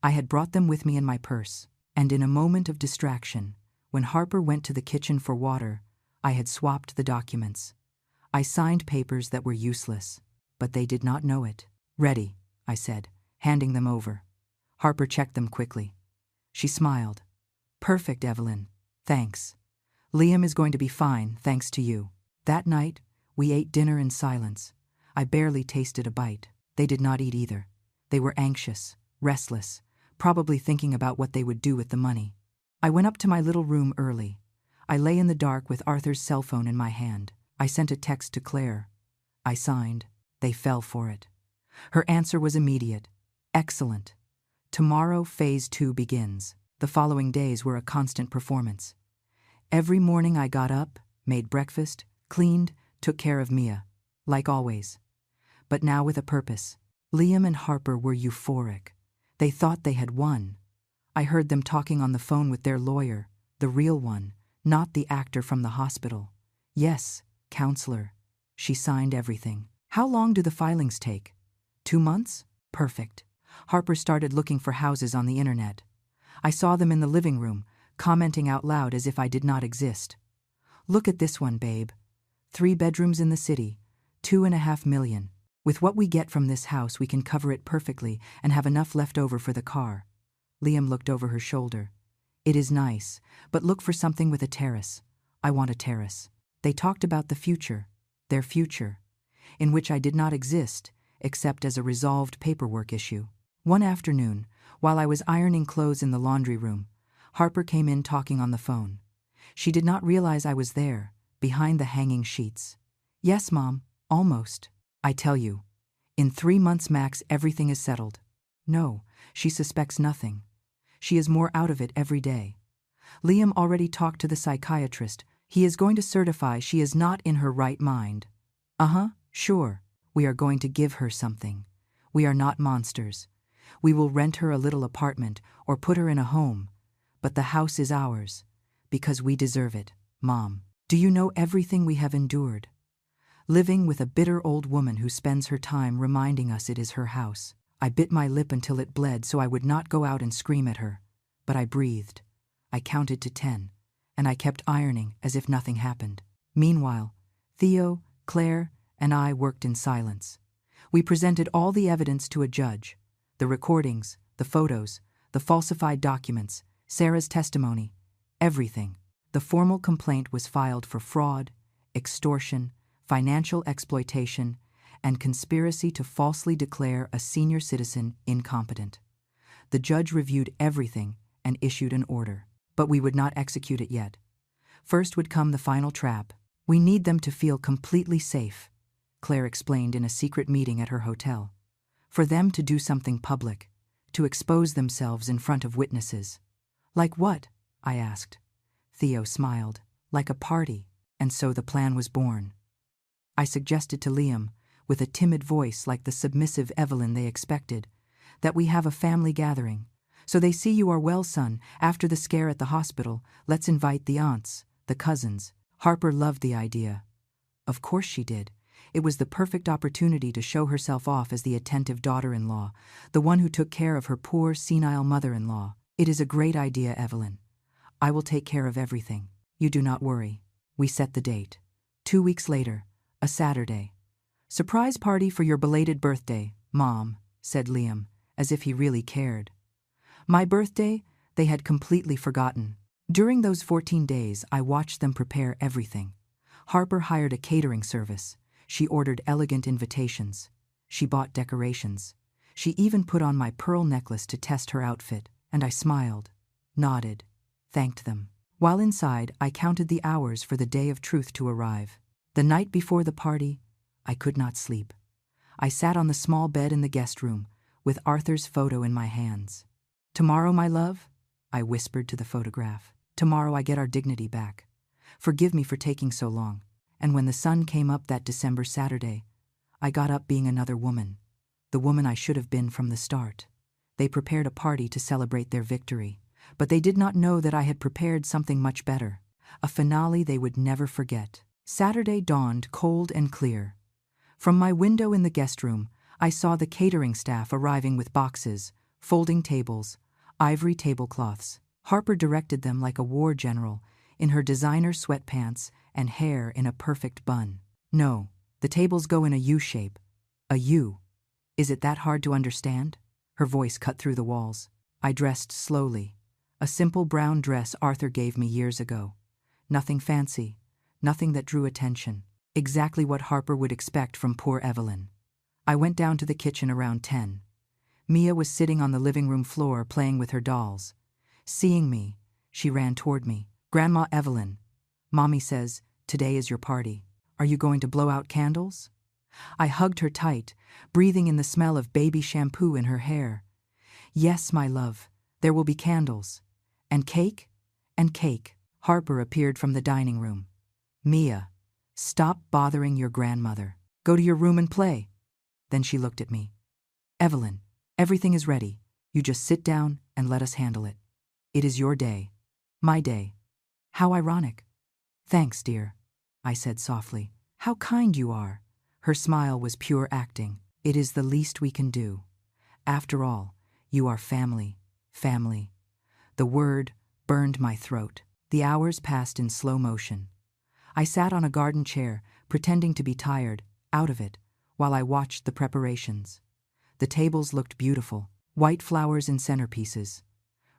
Speaker 1: I had brought them with me in my purse, and in a moment of distraction, when Harper went to the kitchen for water, I had swapped the documents. I signed papers that were useless, but they did not know it. Ready, I said, handing them over. Harper checked them quickly. She smiled. Perfect, Evelyn. Thanks. Liam is going to be fine, thanks to you. That night, we ate dinner in silence. I barely tasted a bite. They did not eat either. They were anxious, restless, probably thinking about what they would do with the money. I went up to my little room early. I lay in the dark with Arthur's cell phone in my hand. I sent a text to Claire. I signed. They fell for it. Her answer was immediate. Excellent. Tomorrow, phase 2 begins. The following days were a constant performance. Every morning I got up, made breakfast, cleaned, took care of Mia. Like always. But now with a purpose. Liam and Harper were euphoric. They thought they had won. I heard them talking on the phone with their lawyer, the real one, not the actor from the hospital. Yes, counselor. She signed everything. How long do the filings take? 2 months? Perfect. Harper started looking for houses on the internet. I saw them in the living room, commenting out loud as if I did not exist. Look at this one, babe. 3 bedrooms in the city, $2.5 million. With what we get from this house, we can cover it perfectly and have enough left over for the car. Liam looked over her shoulder. It is nice, but look for something with a terrace. I want a terrace. They talked about the future, their future, in which I did not exist, except as a resolved paperwork issue. One afternoon, while I was ironing clothes in the laundry room, Harper came in talking on the phone. She did not realize I was there, behind the hanging sheets. Yes, Mom, almost. I tell you, in 3 months max everything is settled. No, she suspects nothing. She is more out of it every day. Liam already talked to the psychiatrist. He is going to certify she is not in her right mind. Sure. We are going to give her something. We are not monsters. We will rent her a little apartment or put her in a home. But the house is ours, because we deserve it, Mom. Do you know everything we have endured? Living with a bitter old woman who spends her time reminding us it is her house. I bit my lip until it bled so I would not go out and scream at her. But I breathed. I counted to 10, and I kept ironing as if nothing happened. Meanwhile, Theo, Claire, and I worked in silence. We presented all the evidence to a judge. The recordings, the photos, the falsified documents, Sarah's testimony, everything. The formal complaint was filed for fraud, extortion, financial exploitation, and conspiracy to falsely declare a senior citizen incompetent. The judge reviewed everything and issued an order. But we would not execute it yet. First would come the final trap. We need them to feel completely safe, Claire explained in a secret meeting at her hotel. For them to do something public, to expose themselves in front of witnesses. Like what? I asked. Theo smiled. Like a party, and so the plan was born. I suggested to Liam, with a timid voice like the submissive Evelyn they expected, that we have a family gathering. So they see you are well, son. After the scare at the hospital, let's invite the aunts, the cousins. Harper loved the idea. Of course she did. It was the perfect opportunity to show herself off as the attentive daughter-in-law, the one who took care of her poor, senile mother-in-law. It is a great idea, Evelyn. I will take care of everything. You do not worry. We set the date. 2 weeks later, a Saturday. Surprise party for your belated birthday, Mom, said Liam, as if he really cared. My birthday? They had completely forgotten. During those 14 days, I watched them prepare everything. Harper hired a catering service. She ordered elegant invitations. She bought decorations. She even put on my pearl necklace to test her outfit, and I smiled, nodded, thanked them. While inside, I counted the hours for the day of truth to arrive. The night before the party, I could not sleep. I sat on the small bed in the guest room, with Arthur's photo in my hands. Tomorrow, my love, I whispered to the photograph. Tomorrow I get our dignity back. Forgive me for taking so long. And when the sun came up that December Saturday, I got up being another woman, the woman I should have been from the start. They prepared a party to celebrate their victory, but they did not know that I had prepared something much better, a finale they would never forget. Saturday dawned cold and clear. From my window in the guest room, I saw the catering staff arriving with boxes, folding tables, ivory tablecloths. Harper directed them like a war general, in her designer sweatpants and hair in a perfect bun. No, the tables go in a U shape. A U. Is it that hard to understand? Her voice cut through the walls. I dressed slowly. A simple brown dress Arthur gave me years ago. Nothing fancy, nothing that drew attention. Exactly what Harper would expect from poor Evelyn. I went down to the kitchen around 10. Mia was sitting on the living room floor playing with her dolls. Seeing me, she ran toward me. Grandma Evelyn, Mommy says, today is your party. Are you going to blow out candles? I hugged her tight, breathing in the smell of baby shampoo in her hair. Yes, my love, there will be candles. And cake? And cake. Harper appeared from the dining room. Mia, stop bothering your grandmother. Go to your room and play. Then she looked at me. Evelyn, everything is ready. You just sit down and let us handle it. It is your day. My day. How ironic. Thanks, dear, I said softly. How kind you are. Her smile was pure acting. It is the least we can do. After all, you are family, family. The word burned my throat. The hours passed in slow motion. I sat on a garden chair, pretending to be tired, out of it, while I watched the preparations. The tables looked beautiful, white flowers in centerpieces,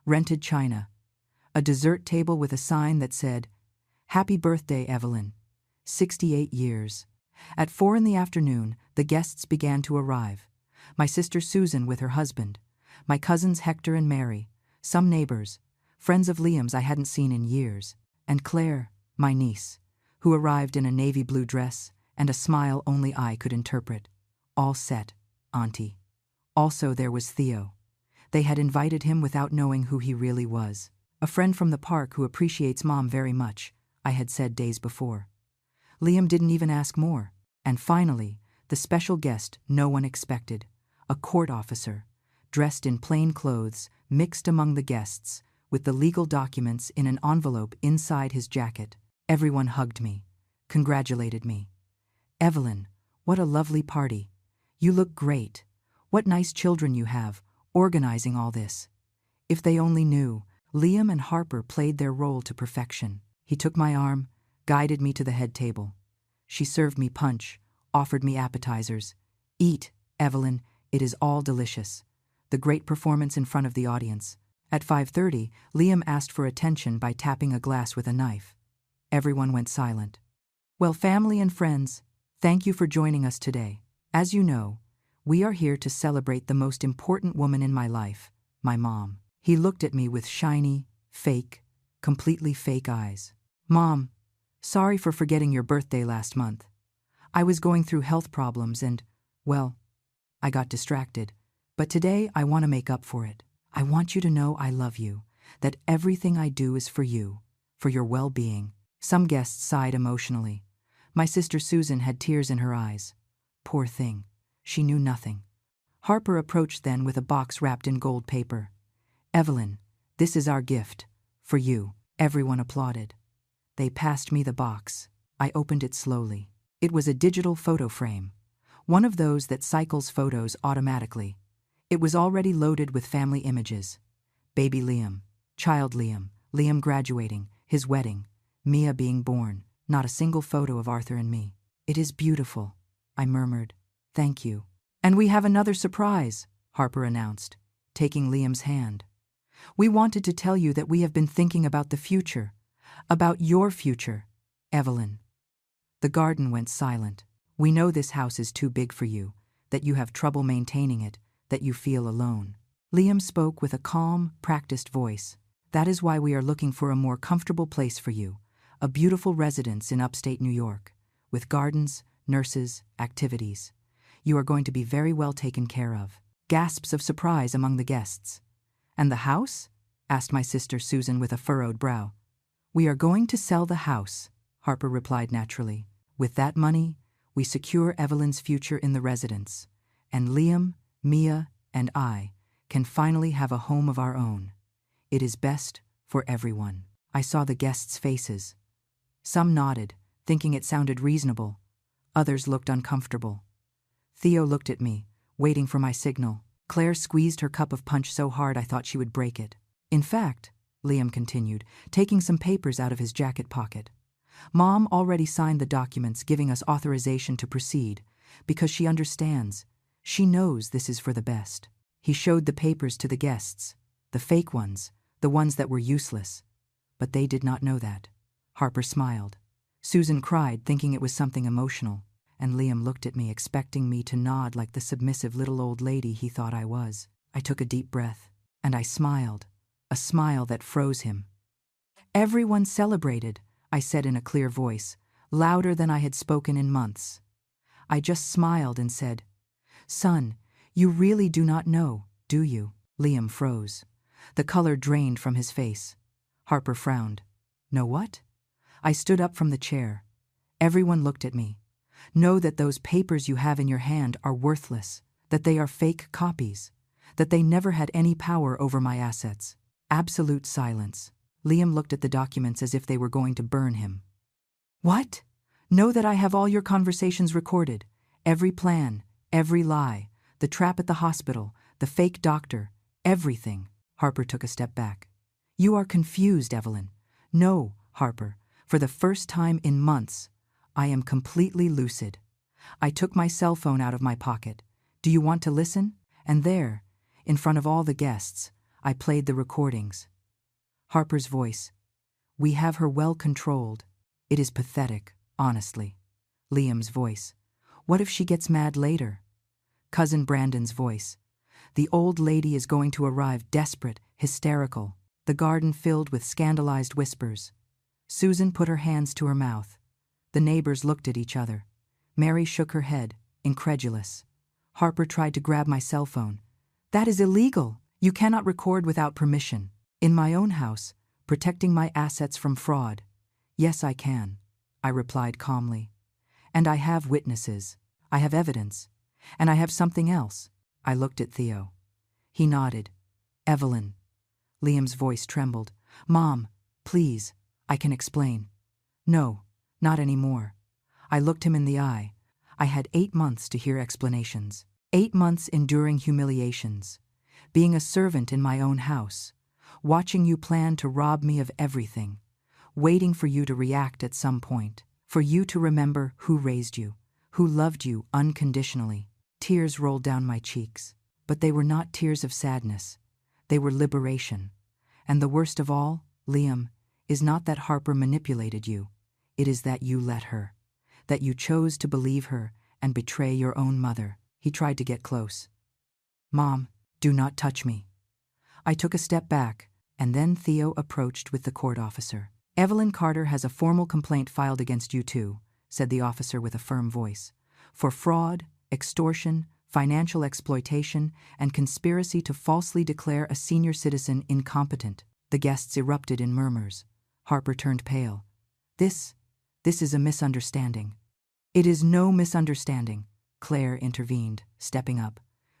Speaker 1: rented china, a dessert table with a sign that said, Happy birthday, Evelyn. 68 years. At 4 in the afternoon, the guests began to arrive. My sister Susan with her husband, my cousins Hector and Mary, some neighbors, friends of Liam's I hadn't seen in years, and Claire, my niece, who arrived in a navy blue dress and a smile only I could interpret. All set, Auntie. Also there was Theo. They had invited him without knowing who he really was. A friend from the park who appreciates Mom very much, I had said days before. Liam didn't even ask more. And finally, the special guest no one expected, a court officer, dressed in plain clothes, mixed among the guests, with the legal documents in an envelope inside his jacket. Everyone hugged me, congratulated me. Evelyn, what a lovely party. You look great. What nice children you have, organizing all this. If they only knew. Liam and Harper played their role to perfection. He took my arm, guided me to the head table. She served me punch, offered me appetizers. Eat, Evelyn, it is all delicious. The great performance in front of the audience. At 5:30, Liam asked for attention by tapping a glass with a knife. Everyone went silent. Well, family and friends, thank you for joining us today. As you know, we are here to celebrate the most important woman in my life, my mom. He looked at me with shiny, fake, completely fake eyes. Mom, sorry for forgetting your birthday last month. I was going through health problems and, well, I got distracted. But today I want to make up for it. I want you to know I love you, that everything I do is for you, for your well-being. Some guests sighed emotionally. My sister Susan had tears in her eyes. Poor thing, she knew nothing. Harper approached then with a box wrapped in gold paper. Evelyn, this is our gift, for you. Everyone applauded. They passed me the box. I opened it slowly. It was a digital photo frame, one of those that cycles photos automatically. It was already loaded with family images. Baby Liam, child Liam, Liam graduating, his wedding, Mia being born, not a single photo of Arthur and me. It is beautiful, I murmured. Thank you. And we have another surprise, Harper announced, taking Liam's hand. We wanted to tell you that we have been thinking about the future, about your future, Evelyn. The garden went silent. We know this house is too big for you, that you have trouble maintaining it, that you feel alone. Liam spoke with a calm, practiced voice. That is why we are looking for a more comfortable place for you, a beautiful residence in upstate New York, with gardens, nurses, activities. You are going to be very well taken care of. Gasps of surprise among the guests. And the house? Asked my sister Susan with a furrowed brow. We are going to sell the house, Harper replied naturally. With that money, we secure Evelyn's future in the residence, and Liam, Mia, and I can finally have a home of our own. It is best for everyone. I saw the guests' faces. Some nodded, thinking it sounded reasonable. Others looked uncomfortable. Theo looked at me, waiting for my signal. Claire squeezed her cup of punch so hard I thought she would break it. In fact, Liam continued, taking some papers out of his jacket pocket, Mom already signed the documents giving us authorization to proceed, because she understands. She knows this is for the best. He showed the papers to the guests, the fake ones, the ones that were useless. But they did not know that. Harper smiled. Susan cried, thinking it was something emotional, and Liam looked at me, expecting me to nod like the submissive little old lady he thought I was. I took a deep breath, and I smiled, a smile that froze him. Everyone celebrated, I said in a clear voice, louder than I had spoken in months. I just smiled and said, Son, you really do not know, do you? Liam froze. The color drained from his face. Harper frowned. Know what? I stood up from the chair. Everyone looked at me. Know that those papers you have in your hand are worthless, that they are fake copies, that they never had any power over my assets. Absolute silence. Liam looked at the documents as if they were going to burn him. What? Know that I have all your conversations recorded, every plan, every lie, the trap at the hospital, the fake doctor, everything. Harper took a step back. You are confused, Evelyn. No, Harper, for the first time in months, I am completely lucid. I took my cell phone out of my pocket. Do you want to listen? And there, in front of all the guests, I played the recordings. Harper's voice. We have her well controlled. It is pathetic, honestly. Liam's voice. What if she gets mad later? Cousin Brandon's voice. The old lady is going to arrive desperate, hysterical. The garden filled with scandalized whispers. Susan put her hands to her mouth. The neighbors looked at each other. Mary shook her head, incredulous. Harper tried to grab my cell phone. That is illegal. You cannot record without permission. In my own house, protecting my assets from fraud. Yes, I can, I replied calmly. And I have witnesses. I have evidence. And I have something else. I looked at Theo. He nodded. Evelyn. Liam's voice trembled. Mom, please, I can explain. No, not anymore. I looked him in the eye. I had 8 months to hear explanations. 8 months enduring humiliations. Being a servant in my own house. Watching you plan to rob me of everything. Waiting for you to react at some point. For you to remember who raised you. Who loved you unconditionally. Tears rolled down my cheeks. But they were not tears of sadness. They were liberation. And the worst of all, Liam, is not that Harper manipulated you. It is that you let her. That you chose to believe her and betray your own mother. He tried to get close. Mom, do not touch me. I took a step back, and then Theo approached with the court officer. Evelyn Carter has a formal complaint filed against you too, said the officer with a firm voice, for fraud, extortion, financial exploitation, and conspiracy to falsely declare a senior citizen incompetent. The guests erupted in murmurs. Harper turned pale. This is a misunderstanding. It is no misunderstanding, Claire intervened, stepping up.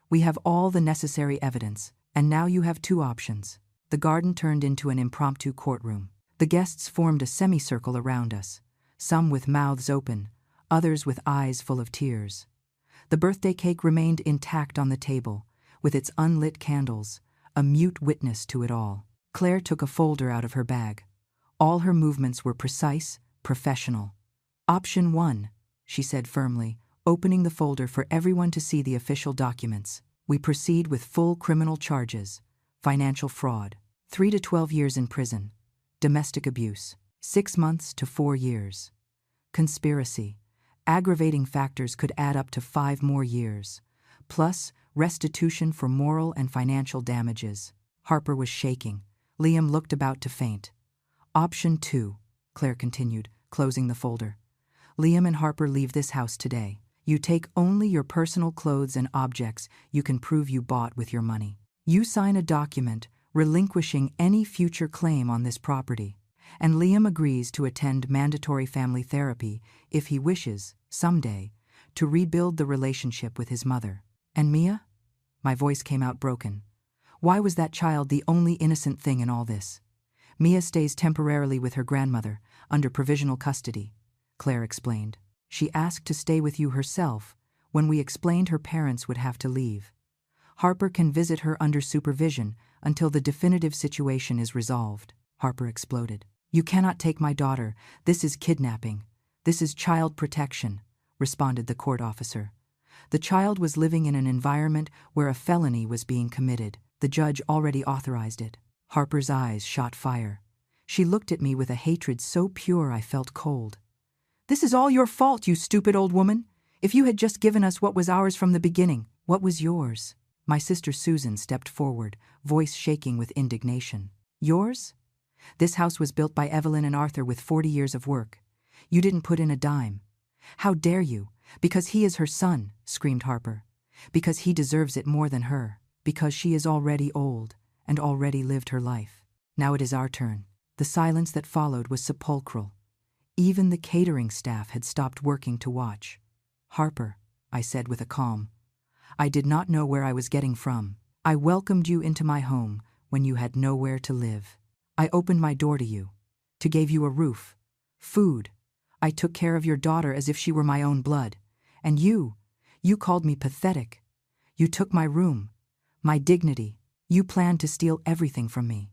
Speaker 1: We have all the necessary evidence, and now you have two options. The garden turned into an impromptu courtroom. The guests formed a semicircle around us, some with mouths open, others with eyes full of tears. The birthday cake remained intact on the table, with its unlit candles, a mute witness to it all. Claire took a folder out of her bag. All her movements were precise, professional. Option 1, she said firmly, opening the folder for everyone to see the official documents. We proceed with full criminal charges: financial fraud, 3 to 12 years in prison; domestic abuse, 6 months to 4 years; conspiracy, aggravating factors could add up to 5 more years, plus restitution for moral and financial damages. Harper was shaking. Liam looked about to faint. Option 2, Claire continued, closing the folder. Liam and Harper leave this house today. You take only your personal clothes and objects you can prove you bought with your money. You sign a document relinquishing any future claim on this property, and Liam agrees to attend mandatory family therapy if he wishes, someday, to rebuild the relationship with his mother. And Mia? My voice came out broken. Why was that child the only innocent thing in all this? Mia stays temporarily with her grandmother, under provisional custody, Claire explained. She asked to stay with you herself when we explained her parents would have to leave. Harper can visit her under supervision until the definitive situation is resolved. Harper exploded. You cannot take my daughter. This is kidnapping. This is child protection, responded the court officer. The child was living in an environment where a felony was being committed. The judge already authorized it. Harper's eyes shot fire. She looked at me with a hatred so pure I felt cold. This is all your fault, you stupid old woman. If you had just given us what was ours from the beginning. What was yours? My sister Susan stepped forward, voice shaking with indignation. Yours? This house was built by Evelyn and Arthur with 40 years of work. You didn't put in a dime. How dare you? Because he is her son, screamed Harper. Because he deserves it more than her. Because she is already old and already lived her life. Now it is our turn. The silence that followed was sepulchral. Even the catering staff had stopped working to watch. Harper, I said with a calm. I did not know where I was getting from. I welcomed you into my home when you had nowhere to live. I opened my door to you, to give you a roof, food. I took care of your daughter as if she were my own blood. And you called me pathetic. You took my room, my dignity. You planned to steal everything from me.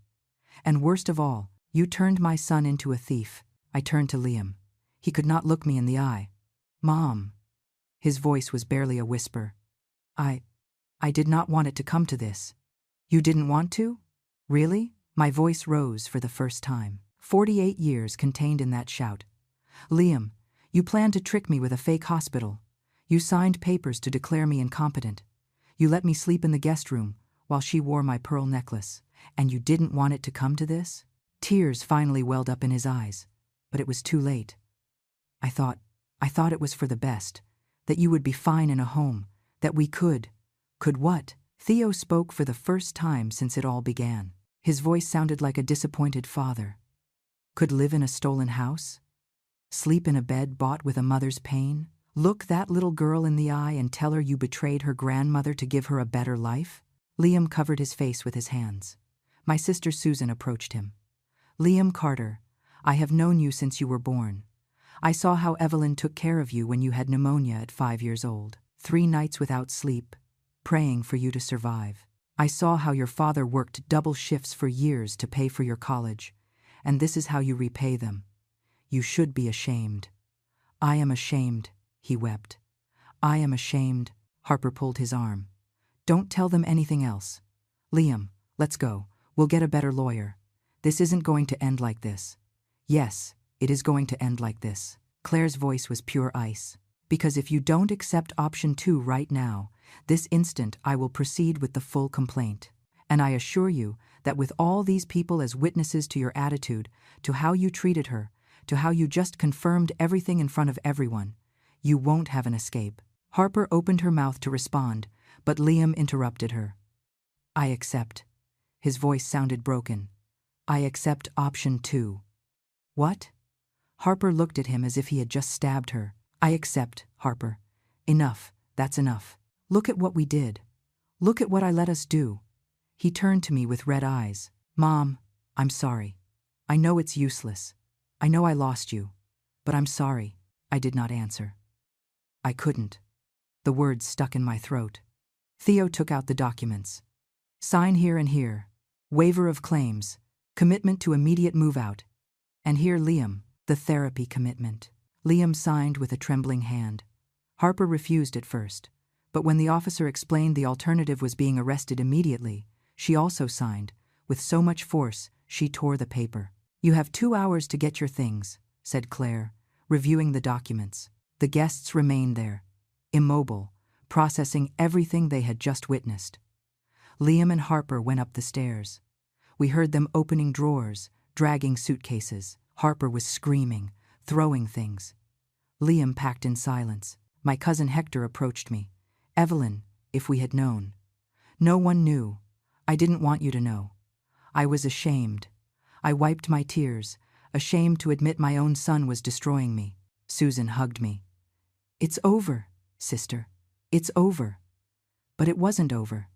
Speaker 1: And worst of all, you turned my son into a thief. I turned to Liam. He could not look me in the eye. Mom. His voice was barely a whisper. I did not want it to come to this. You didn't want to? Really? My voice rose for the first time. 48 years contained in that shout. Liam, you planned to trick me with a fake hospital. You signed papers to declare me incompetent. You let me sleep in the guest room while she wore my pearl necklace. And you didn't want it to come to this? Tears finally welled up in his eyes, but it was too late. I thought it was for the best, that you would be fine in a home, that we could what? Theo spoke for the first time since it all began. His voice sounded like a disappointed father. Could live in a stolen house? Sleep in a bed bought with a mother's pain? Look that little girl in the eye and tell her you betrayed her grandmother to give her a better life? Liam covered his face with his hands. My sister Susan approached him. Liam Carter, I have known you since you were born. I saw how Evelyn took care of you when you had pneumonia at 5 years old. 3 nights without sleep, praying for you to survive. I saw how your father worked double shifts for years to pay for your college, and this is how you repay them. You should be ashamed. I am ashamed, he wept. I am ashamed. Harper pulled his arm. Don't tell them anything else. Liam, let's go. We'll get a better lawyer. This isn't going to end like this. Yes, it is going to end like this. Claire's voice was pure ice. Because if you don't accept option 2 right now, this instant I will proceed with the full complaint. And I assure you that with all these people as witnesses to your attitude, to how you treated her, to how you just confirmed everything in front of everyone, you won't have an escape." Harper opened her mouth to respond, but Liam interrupted her. "I accept." His voice sounded broken. "I accept option 2. "What?" Harper looked at him as if he had just stabbed her. "I accept, Harper. Enough, that's enough. Look at what we did. Look at what I let us do." He turned to me with red eyes. "Mom, I'm sorry. I know it's useless. I know I lost you. But I'm sorry." I did not answer. I couldn't. The words stuck in my throat. Theo took out the documents. "Sign here and here. Waiver of claims. Commitment to immediate move out. And here, Liam, the therapy commitment." Liam signed with a trembling hand. Harper refused at first, but when the officer explained the alternative was being arrested immediately, she also signed, with so much force she tore the paper. "You have 2 hours to get your things," said Claire, reviewing the documents. The guests remained there, immobile, processing everything they had just witnessed. Liam and Harper went up the stairs. We heard them opening drawers, dragging suitcases. Harper was screaming, throwing things. Liam packed in silence. My cousin Hector approached me. "Evelyn, if we had known." "No one knew. I didn't want you to know. I was ashamed. I wiped my tears, ashamed to admit my own son was destroying me." Susan hugged me. "It's over, sister. It's over." But it wasn't over.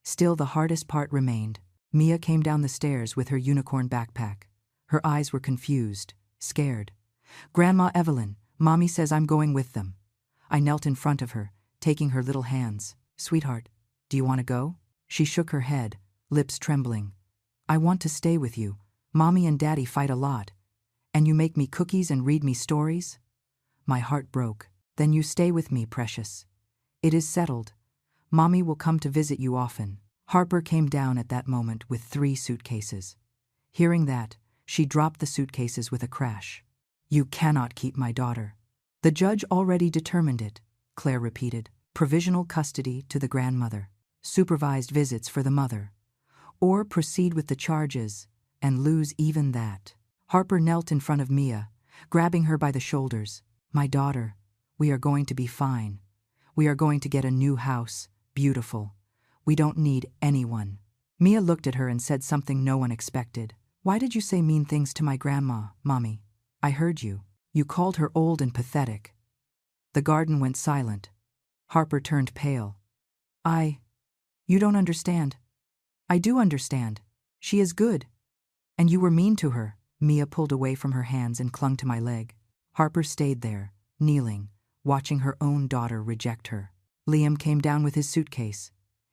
Speaker 1: Still, the hardest part remained. Mia came down the stairs with her unicorn backpack. Her eyes were confused, scared. "Grandma Evelyn, Mommy says I'm going with them." I knelt in front of her, taking her little hands. "Sweetheart, do you want to go?" She shook her head, lips trembling. "I want to stay with you. Mommy and Daddy fight a lot. And you make me cookies and read me stories?" My heart broke. "Then you stay with me, precious. It is settled. Mommy will come to visit you often." Harper came down at that moment with 3 suitcases. Hearing that, she dropped the suitcases with a crash. "You cannot keep my daughter." "The judge already determined it," Claire repeated. "Provisional custody to the grandmother. Supervised visits for the mother. Or proceed with the charges and lose even that." Harper knelt in front of Mia, grabbing her by the shoulders. "My daughter, we are going to be fine. We are going to get a new house, beautiful. We don't need anyone." Mia looked at her and said something no one expected. "Why did you say mean things to my grandma, Mommy? I heard you. You called her old and pathetic." The garden went silent. Harper turned pale. You don't understand." "I do understand. She is good. And you were mean to her." Mia pulled away from her hands and clung to my leg. Harper stayed there, kneeling, watching her own daughter reject her. Liam came down with his suitcase.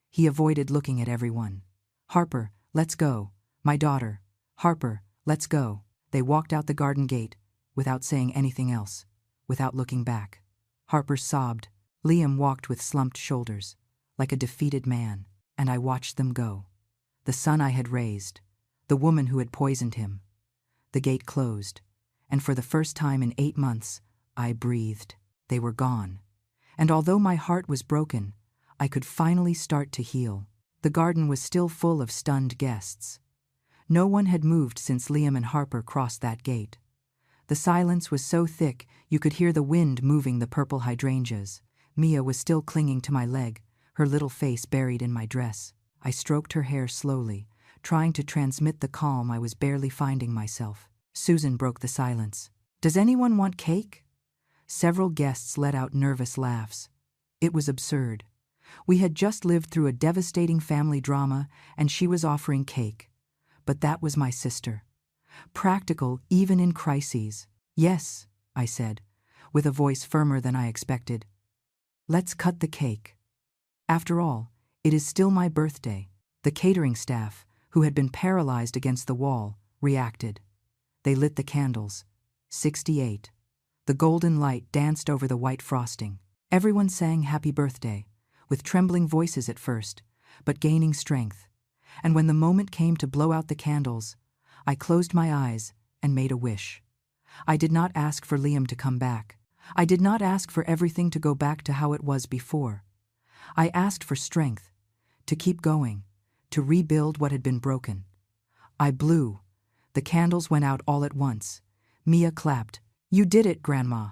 Speaker 1: He avoided looking at everyone. "Harper, let's go. My daughter. Harper, let's go." They walked out the garden gate, without saying anything else, without looking back. Harper sobbed. Liam walked with slumped shoulders, like a defeated man, and I watched them go. The son I had raised, the woman who had poisoned him. The gate closed, and for the first time in 8 months, I breathed. They were gone. And although my heart was broken, I could finally start to heal. The garden was still full of stunned guests. No one had moved since Liam and Harper crossed that gate. The silence was so thick you could hear the wind moving the purple hydrangeas. Mia was still clinging to my leg, her little face buried in my dress. I stroked her hair slowly, trying to transmit the calm I was barely finding myself. Susan broke the silence. "Does anyone want cake?" Several guests let out nervous laughs. It was absurd. We had just lived through a devastating family drama, and she was offering cake. But that was my sister. Practical even in crises. "Yes," I said, with a voice firmer than I expected. "Let's cut the cake. After all, it is still my birthday." The catering staff, who had been paralyzed against the wall, reacted. They lit the candles. 68. The golden light danced over the white frosting. Everyone sang happy birthday, with trembling voices at first, but gaining strength. And when the moment came to blow out the candles, I closed my eyes and made a wish. I did not ask for Liam to come back. I did not ask for everything to go back to how it was before. I asked for strength, to keep going, to rebuild what had been broken. I blew. The candles went out all at once. Mia clapped. "You did it, Grandma."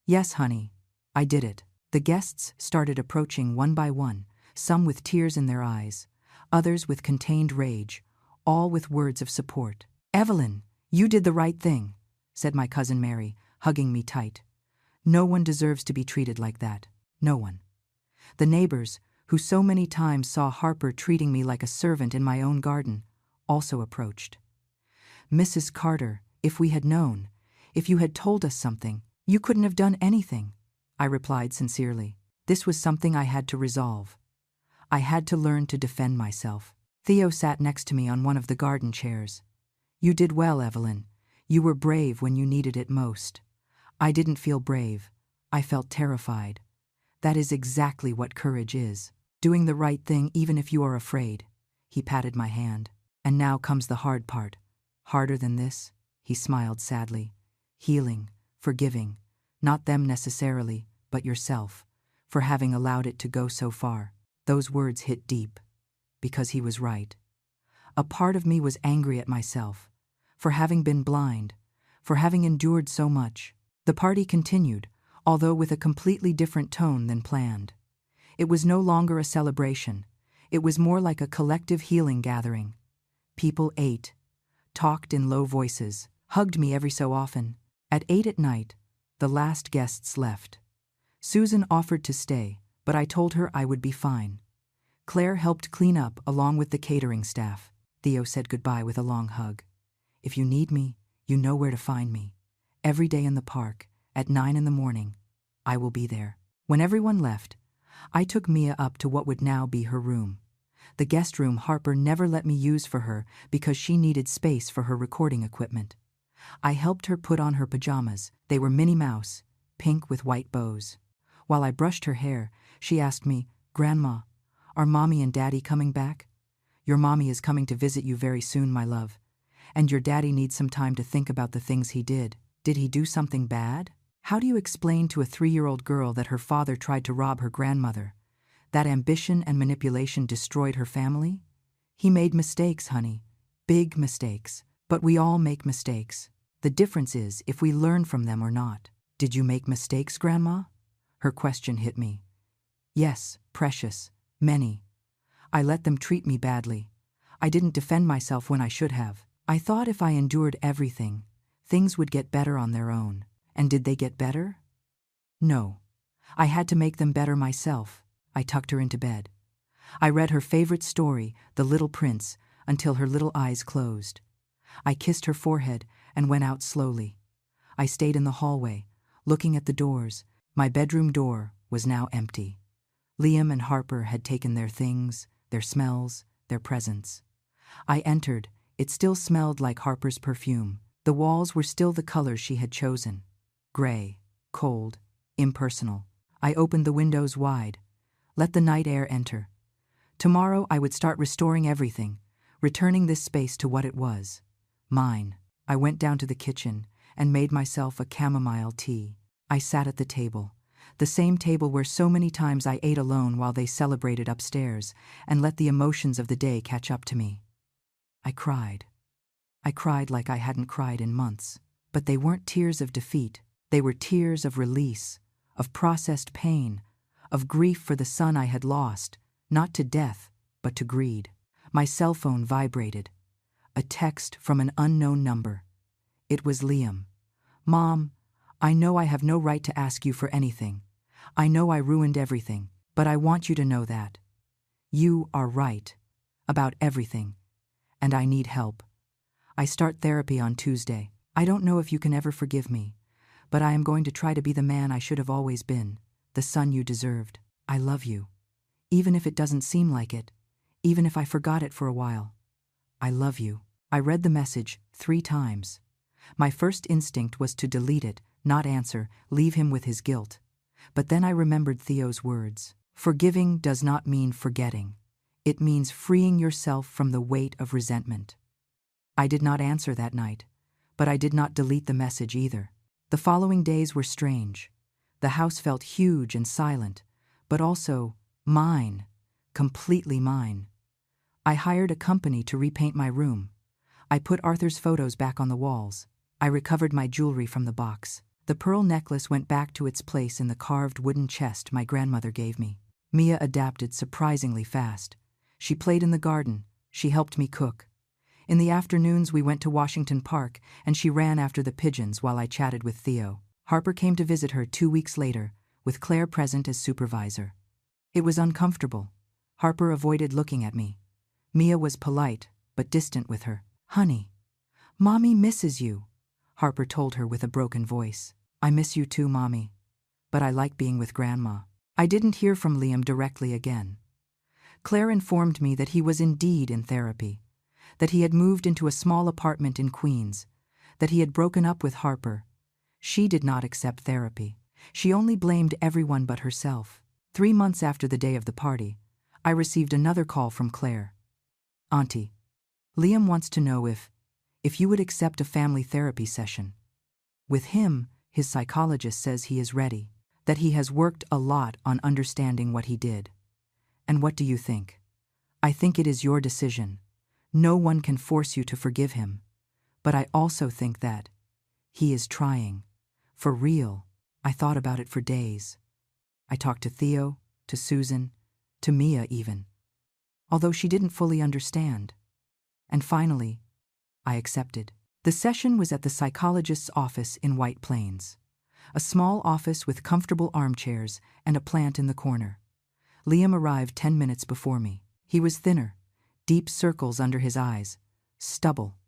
Speaker 1: "Yes, honey, I did it." The guests started approaching one by one, some with tears in their eyes, others with contained rage, all with words of support. "Evelyn, you did the right thing," said my cousin Mary, hugging me tight. "No one deserves to be treated like that. No one." The neighbors, who so many times saw Harper treating me like a servant in my own garden, also approached. "Mrs. Carter, if we had known, if you had told us something, you couldn't have done anything," I replied sincerely. This was something I had to resolve. I had to learn to defend myself. Theo sat next to me on one of the garden chairs. "You did well, Evelyn. You were brave when you needed it most." I didn't feel brave. I felt terrified. That is exactly what courage is. Doing the right thing even if you are afraid. He patted my hand. "And now comes the hard part." "Harder than this?" He smiled sadly. "Healing, forgiving, not them necessarily, but yourself, for having allowed it to go so far." Those words hit deep, because he was right. A part of me was angry at myself, for having been blind, for having endured so much. The party continued, although with a completely different tone than planned. It was no longer a celebration. It was more like a collective healing gathering. People ate, talked in low voices, hugged me every so often. At 8 at night, the last guests left. Susan offered to stay, but I told her I would be fine. Claire helped clean up along with the catering staff. Theo said goodbye with a long hug. "If you need me, you know where to find me. Every day in the park, at 9 in the morning, I will be there." When everyone left, I took Mia up to what would now be her room. The guest room Harper never let me use for her because she needed space for her recording equipment. I helped her put on her pajamas. They were Minnie Mouse, pink with white bows. While I brushed her hair, she asked me, "Grandma, are Mommy and Daddy coming back?" "Your mommy is coming to visit you very soon, my love. And your daddy needs some time to think about the things he did." "Did he do something bad?" How do you explain to a 3-year-old girl that her father tried to rob her grandmother? That ambition and manipulation destroyed her family? "He made mistakes, honey. Big mistakes. But we all make mistakes. The difference is if we learn from them or not." "Did you make mistakes, Grandma?" Her question hit me. "Yes, precious. Many. I let them treat me badly. I didn't defend myself when I should have. I thought if I endured everything, things would get better on their own. And did they get better? No. I had to make them better myself." I tucked her into bed. I read her favorite story, The Little Prince, until her little eyes closed. I kissed her forehead and went out slowly. I stayed in the hallway, looking at the doors. My bedroom door was now empty. Liam and Harper had taken their things, their smells, their presents. I entered. It still smelled like Harper's perfume. The walls were still the colors she had chosen. Gray, cold, impersonal. I opened the windows wide. Let the night air enter. Tomorrow I would start restoring everything, returning this space to what it was. Mine. I went down to the kitchen and made myself a chamomile tea. I sat at the table, the same table where so many times I ate alone while they celebrated upstairs, and let the emotions of the day catch up to me. I cried. I cried like I hadn't cried in months. But they weren't tears of defeat. They were tears of release, of processed pain, of grief for the son I had lost, not to death, but to greed. My cell phone vibrated. A text from an unknown number. It was Liam. "Mom, I know I have no right to ask you for anything. I know I ruined everything, but I want you to know that. You are right about everything, and I need help. I start therapy on Tuesday. I don't know if you can ever forgive me, but I am going to try to be the man I should have always been, the son you deserved. I love you. Even if it doesn't seem like it, even if I forgot it for a while. I love you." I read the message 3 times. My first instinct was to delete it, not answer, leave him with his guilt. But then I remembered Theo's words. Forgiving does not mean forgetting. It means freeing yourself from the weight of resentment. I did not answer that night, but I did not delete the message either. The following days were strange. The house felt huge and silent, but also mine, completely mine. I hired a company to repaint my room. I put Arthur's photos back on the walls. I recovered my jewelry from the box. The pearl necklace went back to its place in the carved wooden chest my grandmother gave me. Mia adapted surprisingly fast. She played in the garden. She helped me cook. In the afternoons we went to Washington Park, and she ran after the pigeons while I chatted with Theo. Harper came to visit her 2 weeks later, with Claire present as supervisor. It was uncomfortable. Harper avoided looking at me. Mia was polite, but distant with her. "Honey, Mommy misses you," Harper told her with a broken voice. "I miss you too, Mommy. But I like being with Grandma." I didn't hear from Liam directly again. Claire informed me that he was indeed in therapy, that he had moved into a small apartment in Queens, that he had broken up with Harper. She did not accept therapy. She only blamed everyone but herself. 3 months after the day of the party, I received another call from Claire. "Auntie, Liam wants to know if you would accept a family therapy session. With him, his psychologist says he is ready, that he has worked a lot on understanding what he did. And what do you think? I think it is your decision. No one can force you to forgive him. But I also think that he is trying. For real." I thought about it for days. I talked to Theo, to Susan, to Mia even, although she didn't fully understand. And finally, I accepted. The session was at the psychologist's office in White Plains, a small office with comfortable armchairs and a plant in the corner. Liam arrived 10 minutes before me. He was thinner, deep circles under his eyes, stubble.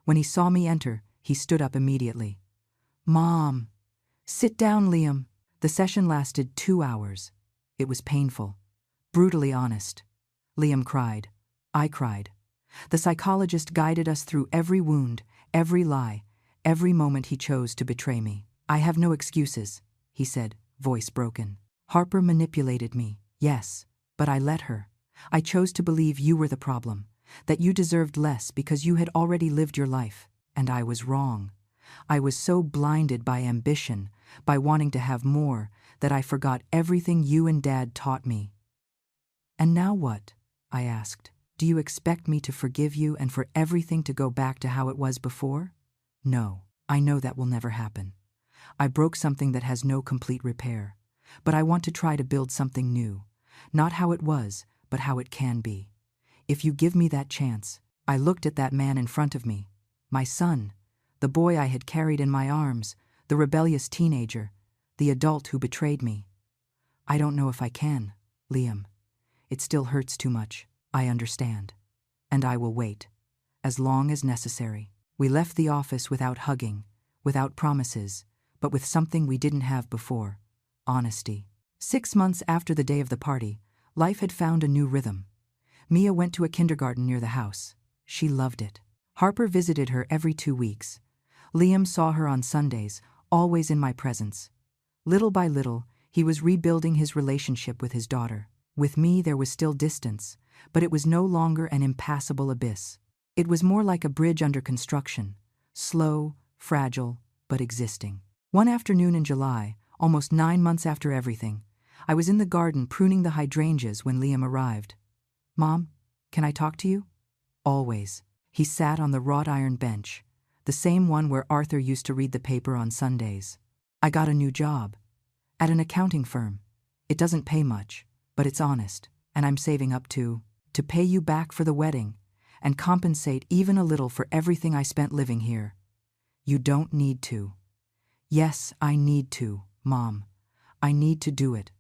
Speaker 1: When he saw me enter, he stood up immediately. "Mom." "Sit down, Liam." The session lasted 2 hours. It was painful, brutally honest. Liam cried. I cried. The psychologist guided us through every wound, every lie, every moment he chose to betray me. "I have no excuses," he said, voice broken. "Harper manipulated me, yes, but I let her. I chose to believe you were the problem, that you deserved less because you had already lived your life, and I was wrong. I was so blinded by ambition, by wanting to have more, that I forgot everything you and Dad taught me." "And now what?" I asked. "Do you expect me to forgive you and for everything to go back to how it was before?" "No, I know that will never happen. I broke something that has no complete repair, but I want to try to build something new, not how it was, but how it can be. If you give me that chance." I looked at that man in front of me, my son, the boy I had carried in my arms, the rebellious teenager, the adult who betrayed me. "I don't know if I can, Liam. It still hurts too much. I understand. And I will wait, as long as necessary." We left the office without hugging, without promises, but with something we didn't have before: honesty. 6 months after the day of the party, life had found a new rhythm. Mia went to a kindergarten near the house. She loved it. Harper visited her every 2 weeks. Liam saw her on Sundays, always in my presence. Little by little, he was rebuilding his relationship with his daughter. With me there was still distance, but it was no longer an impassable abyss. It was more like a bridge under construction, slow, fragile, but existing. One afternoon in July, almost 9 months after everything, I was in the garden pruning the hydrangeas when Liam arrived. "Mom, can I talk to you?" "Always." He sat on the wrought iron bench, the same one where Arthur used to read the paper on Sundays. "I got a new job. At an accounting firm. It doesn't pay much, but it's honest, and I'm saving up to pay you back for the wedding, and compensate even a little for everything I spent living here." "You don't need to." "Yes, I need to, Mom. I need to do it.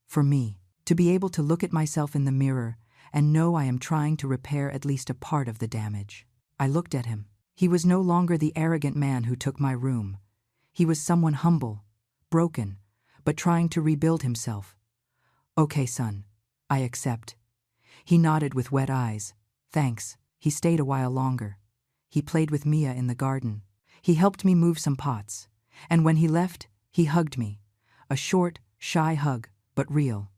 Speaker 1: For me, to be able to look at myself in the mirror and know I am trying to repair at least a part of the damage." I looked at him. He was no longer the arrogant man who took my room. He was someone humble, broken, but trying to rebuild himself. "Okay, son, I accept." He nodded with wet eyes. "Thanks." He stayed a while longer. He played with Mia in the garden. He helped me move some pots. And when he left, he hugged me. A short, shy hug, but real.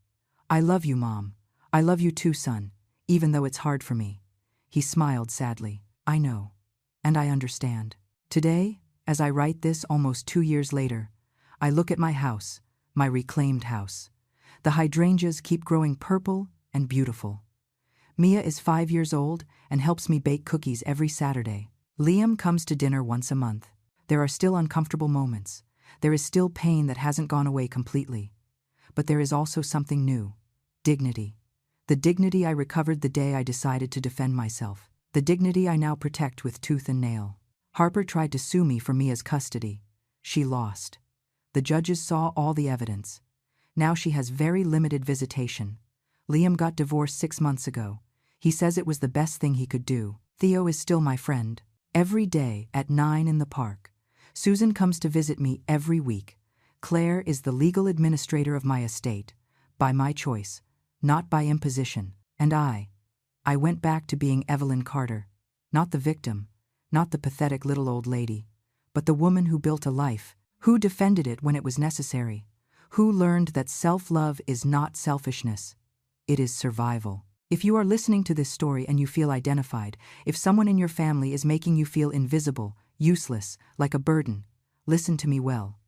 Speaker 1: "I love you, Mom. I love you too, son, even though it's hard for me." He smiled sadly. "I know. And I understand." Today, as I write this almost 2 years later, I look at my house, my reclaimed house. The hydrangeas keep growing purple and beautiful. Mia is 5 years old and helps me bake cookies every Saturday. Liam comes to dinner once a month. There are still uncomfortable moments. There is still pain that hasn't gone away completely. But there is also something new. Dignity. The dignity I recovered the day I decided to defend myself. The dignity I now protect with tooth and nail. Harper tried to sue me for Mia's custody. She lost. The judges saw all the evidence. Now she has very limited visitation. Liam got divorced 6 months ago. He says it was the best thing he could do. Theo is still my friend. Every day at 9 in the park. Susan comes to visit me every week. Claire is the legal administrator of my estate, by my choice, not by imposition. And I went back to being Evelyn Carter, not the victim, not the pathetic little old lady, but the woman who built a life, who defended it when it was necessary, who learned that self-love is not selfishness, it is survival. If you are listening to this story and you feel identified, if someone in your family is making you feel invisible, useless, like a burden, listen to me well.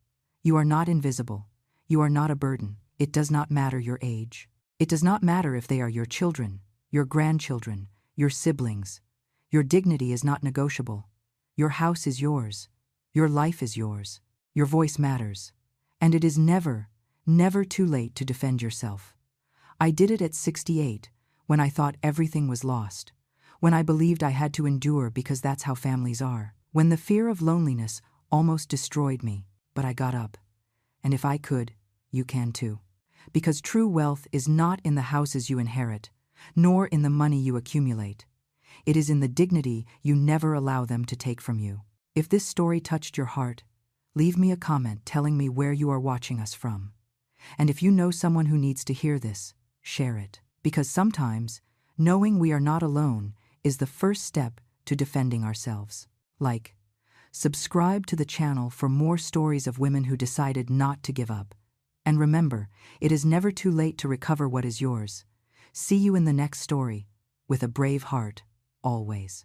Speaker 1: You are not invisible. You are not a burden. It does not matter your age. It does not matter if they are your children, your grandchildren, your siblings. Your dignity is not negotiable. Your house is yours. Your life is yours. Your voice matters. And it is never, never too late to defend yourself. I did it at 68, when I thought everything was lost, when I believed I had to endure because that's how families are, when the fear of loneliness almost destroyed me, but I got up. And if I could, you can too. Because true wealth is not in the houses you inherit, nor in the money you accumulate. It is in the dignity you never allow them to take from you. If this story touched your heart, leave me a comment telling me where you are watching us from. And if you know someone who needs to hear this, share it. Because sometimes, knowing we are not alone is the first step to defending ourselves. Like, subscribe to the channel for more stories of women who decided not to give up. And remember, it is never too late to recover what is yours. See you in the next story, with a brave heart, always.